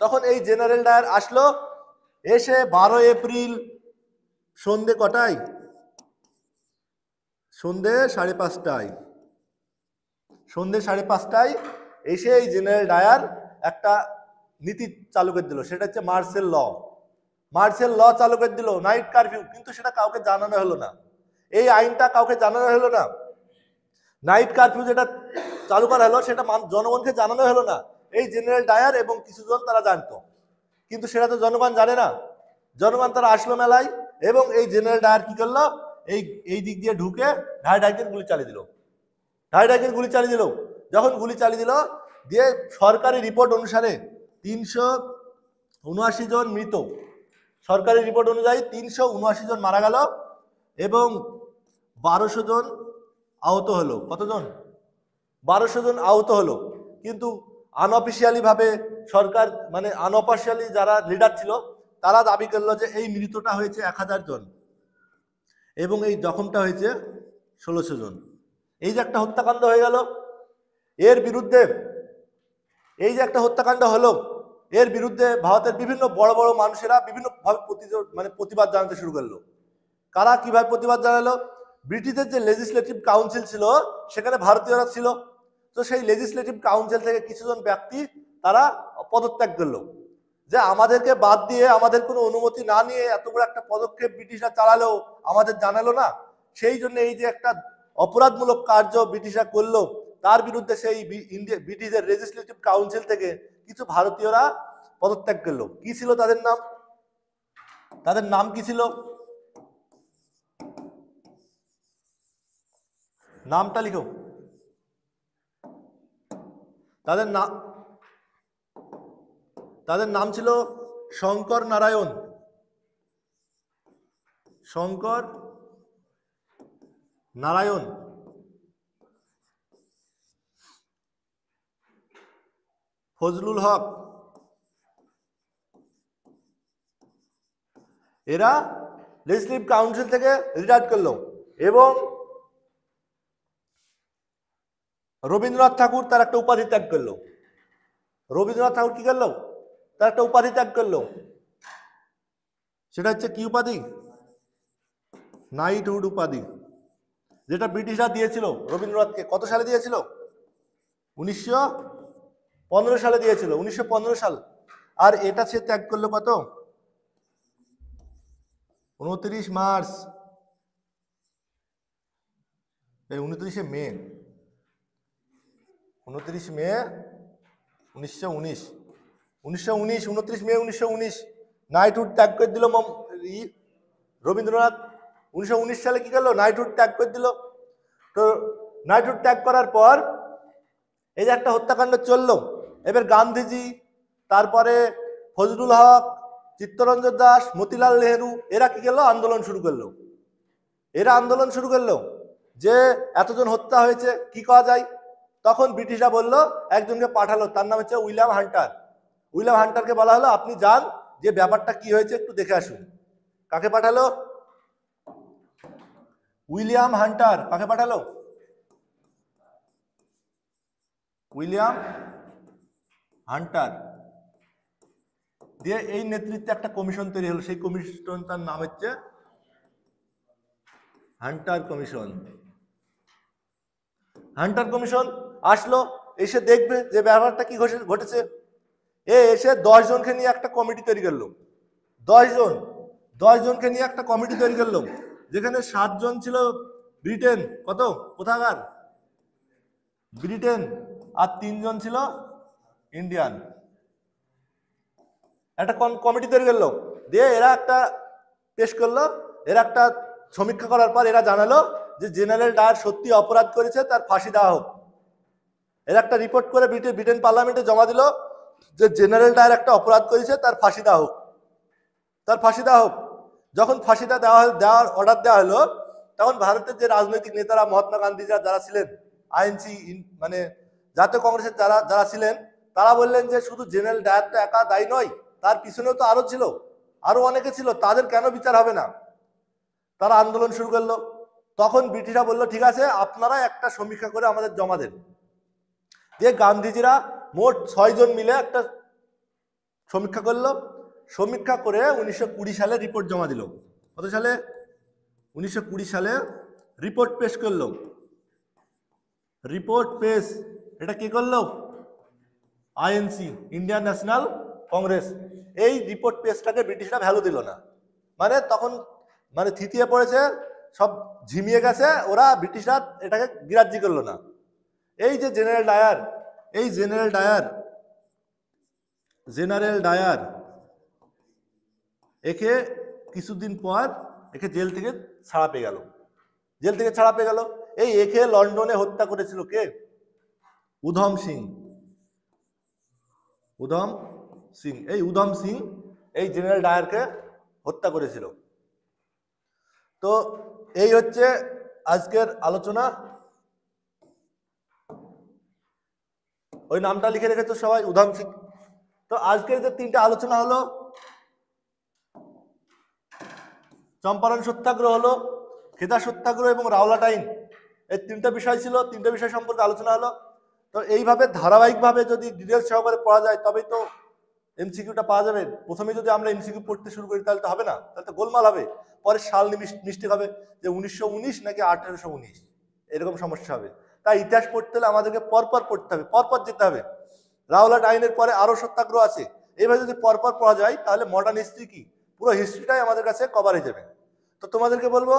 তখন এই জেনারেল ডায়ার আসলো, এসে 12 এপ্রিল সন্ধে কটায়? সন্ধে 5:30 এসে এই জেনারেল ডায়ার একটা নীতি চালু করে দিল, সেটা হচ্ছে মার্শাল ল চালু করে দিল, নাইট কারফিউ। কিন্তু সেটা কাউকে জানানো হলো না, এই আইনটা কাউকে জানানো হলো না। নাইট কারফিউ যেটা চালু করা হলো সেটা জনগণকে জানানো হলো না। এই জেনারেল ডায়ার এবং কিছুজন তারা জানতো, কিন্তু সেটা তো জনগণ জানে না। জনগণ তারা আসলো মেলায়, এবং এই জেনারেল ডায়ার কি করলো, এই দিক দিয়ে ঢুকে ঢাইঢাইকে গুলি চালিয়ে দিল। যখন গুলি চালিয়ে দিল, দিয়ে সরকারি রিপোর্ট অনুসারে 379 জন মৃত, সরকারি রিপোর্ট অনুযায়ী 379 জন মারা গেল এবং 1200 জন আহত হলো। কতজন? 1200 জন আহত হলো। কিন্তু আনঅফিসিয়ালি ভাবে সরকার, মানে আনঅফিসিয়ালি যারা লিডার ছিল তারা দাবি করলো যে এই মৃতটা হয়েছে 1000 জন এবং এই জখমটা হয়েছে 1600 জন। এই যে একটা হত্যাকাণ্ড হয়ে গেল, এর বিরুদ্ধে এই যে একটা হত্যাকাণ্ড হলো, এর বিরুদ্ধে ভারতের বিভিন্ন বড় বড় মানুষেরা বিভিন্নভাবে প্রতিবাদ জানাতে শুরু করলো। কারা কিভাবে প্রতিবাদ জানালো? ব্রিটিশদের যে লেজিসলেটিভ কাউন্সিল ছিল সেখানে ভারতীয়রা ছিল। তো সেই লেজিসলেটিভ কাউন্সিল থেকে কিছুজন ব্যক্তি তারা পদত্যাগ করলো, যে আমাদেরকে বাদ দিয়ে আমাদের কোনো অনুমতি না নিয়ে এত বড় একটা পদক্ষেপ ব্রিটিশরা চালালো, আমাদের জানালো না। সেই জন্য এই যে একটা অপরাধমূলক কার্য ব্রিটিশরা করলো, তার বিরুদ্ধে সেই ব্রিটিশের লেজিসলেটিভ কাউন্সিল থেকে কিছু ভারতীয়রা পদত্যাগ করলো। কি ছিল তাদের নাম? তাদের নাম কি ছিল? নামটা লিখো। তাদের নাম ছিল শঙ্কর নারায়ণ, শঙ্কর নারায়ণ, ফজলুল হক। এরা লেজিসলেটিভ কাউন্সিল থেকে রিটায়ার করলো এবং রবীন্দ্রনাথ ঠাকুর তার একটা উপাধি ত্যাগ করলো। রবীন্দ্রনাথ ঠাকুর কি করলো? তার একটা উপাধি ত্যাগ করলো। সেটা হচ্ছে কি উপাধি? নাইটহুড উপাধি, যেটা ব্রিটিশরা দিয়েছিল রবীন্দ্রনাথকে। কত সালে দিয়েছিল? 1915 সালে দিয়েছিল, 1915 সাল। আর এটা সে ত্যাগ করলো কত? 29 মার্চ, 29 মে 29 মে 1919, 29 মে 1919 নাইটহুড ত্যাগ করে দিল রবীন্দ্রনাথ। 1919 সালে কি করলো? নাইটহুড ত্যাগ করে দিল। তো নাইটহুড ত্যাগ করার পর এই যে একটা হত্যাকাণ্ড চললো, এবার গান্ধীজি, তারপরে ফজলুল হক, চিত্তরঞ্জন দাস, মতিলাল নেহেরু, এরা কি করলো? আন্দোলন শুরু করলো। এরা আন্দোলন শুরু করলো যে এতজন হত্যা হয়েছে, কি করা যায়। তখন ব্রিটিশরা বলল, একজনকে পাঠালো, তার নাম হচ্ছে উইলিয়াম হান্টার। উইলিয়াম হান্টারকে বলা হলো, আপনি যান, যে ব্যাপারটা কি হয়েছে একটু দেখে আসুন। কাকে পাঠালো? William Hunter. কাকে পাঠালো? William Hunter. দিয়ে এই নেতৃত্বে একটা কমিশন তৈরি হলো, সেই কমিশনটার নাম হচ্ছে হান্টার কমিশন। হান্টার কমিশন আসলো, এসে দেখবে যে ব্যাপারটা কি ঘটেছে। এসে 10 জনকে নিয়ে একটা কমিটি তৈরি করলো। 10 জনকে নিয়ে একটা কমিটি তৈরি করলো, যেখানে 7 জন ছিল ব্রিটেন, কোথাকার? ব্রিটেন। আর 3 জন ছিল ইন্ডিয়ান। একটা কমিটি তৈরি করলো, দিয়ে এরা একটা পেশ করলো। এরা একটা সমীক্ষা করার পর এরা জানালো যে জেনারেল ডায়ার সত্যি অপরাধ করেছে, তার ফাঁসি দেওয়া হোক। এরা একটা রিপোর্ট করে ব্রিটেন পার্লামেন্টে জমা দিল যে জেনারেল ডায়ার একটা অপরাধ করেছে, তার ফাঁসি দেওয়া হোক, তার ফাঁসি দেওয়া হোক। যখন ফাঁসিটা দেওয়ার অর্ডার দেওয়া হলো, তখন ভারতের যে রাজনৈতিক নেতারা, মহাত্মা গান্ধী যারা ছিলেন, আইএনসি মানে জাতীয় কংগ্রেসের যারা ছিলেন, তারা বললেন যে শুধু জেনারেল ডায়ারটা একা দায়ী নয়, তার পিছনেও তো আরো ছিল, আরো অনেকে ছিল, তাদের কেন বিচার হবে না। তারা আন্দোলন শুরু করলো। তখন ব্রিটিশরা বললো, ঠিক আছে, আপনারা একটা সমীক্ষা করে আমাদের জমা দেন। দিয়ে গান্ধীজিরা মোট 6 জন মিলে একটা সমীক্ষা করলো। সমীক্ষা করে 1920 সালে রিপোর্ট জমা দিল। কত সালে? 1920 সালে রিপোর্ট পেশ করলো। রিপোর্ট পেশ, এটা কি করলো? INC, Indian national Congress. এই রিপোর্ট পেশটাকে ব্রিটিশরা ভ্যালু দিল না। মানে তখন থিতিয়ে পড়েছে, সব ঝিমিয়ে গেছে, ওরা ব্রিটিশরা এটাকে গ্রাহ্য করলো না। এই যে জেনারেল ডায়ার একে কিছুদিন পর একে জেল থেকে ছাড়া পেয়ে গেল। এই একে লন্ডনে হত্যা করেছিল কে? উধম সিং। এই উধম সিং এই জেনারেল ডায়ারকে হত্যা করেছিল। তো এই হচ্ছে আজকের আলোচনা। ওই নামটা লিখে রেখেছো সবাই, উধম সিং। তো আজকের যে 3টা আলোচনা হলো, চম্পারণ সত্যাগ্রহ হলো, খেদা সত্যাগ্রহ এবং রাওলাট-আইন, এই 3টা বিষয় ছিল। 3টা বিষয় সম্পর্কে আলোচনা হলো। তো এইভাবে ধারাবাহিকভাবে যদি ডিটেলস সহকারে পড়া যায়, তবেই তো এমসিকিউটা পাওয়া যাবে। প্রথমে যদি আমরা এমসিকিউ পড়তে শুরু করি তাহলে তো হবে না, তাহলে তো গোলমাল হবে। পরে সাল মিস্টেক হবে যে 1919 নাকি 1819, এরকম সমস্যা হবে। তাই ইতিহাস পড়তে হলে আমাদেরকে পরপর পড়তে হবে, পরপর যেতে হবে। রাওলাট আইনের পরে আরো সত্যাগ্রহ আছে। এইভাবে যদি পরপর পড়া যায় তাহলে মডার্ন হিস্ট্রি কি, পুরো হিস্ট্রিটাই আমাদের কাছে কভার হয়ে যাবে। তো তোমাদেরকে বলবো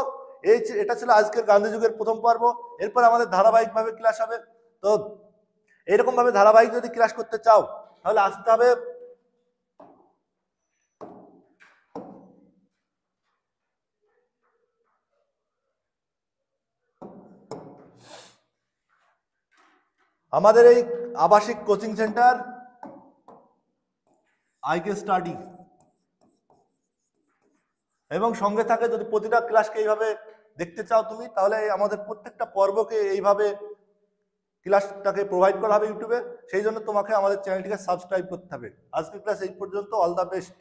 এটা ছিল আজকের গান্ধী যুগের প্রথম পর্ব। এরপর আমাদের ধারাবাহিকভাবে ক্লাস হবে। তো এরকম ভাবে ধারাবাহিক যদি ক্লাস করতে চাও তাহলে আসতে হবে আমাদের এই আবাসিক কোচিং সেন্টার আইকে স্টাডি, এবং সঙ্গে থাকে যদি প্রতিটা ক্লাসকে এইভাবে দেখতে চাও তুমি, তাহলে আমাদের প্রত্যেকটা পর্বকে এইভাবে ক্লাসটাকে প্রোভাইড করা হবে ইউটিউবে। সেই জন্য তোমাকে আমাদের চ্যানেলটিকে সাবস্ক্রাইব করতে হবে। আজকের ক্লাস এই পর্যন্ত। All the best.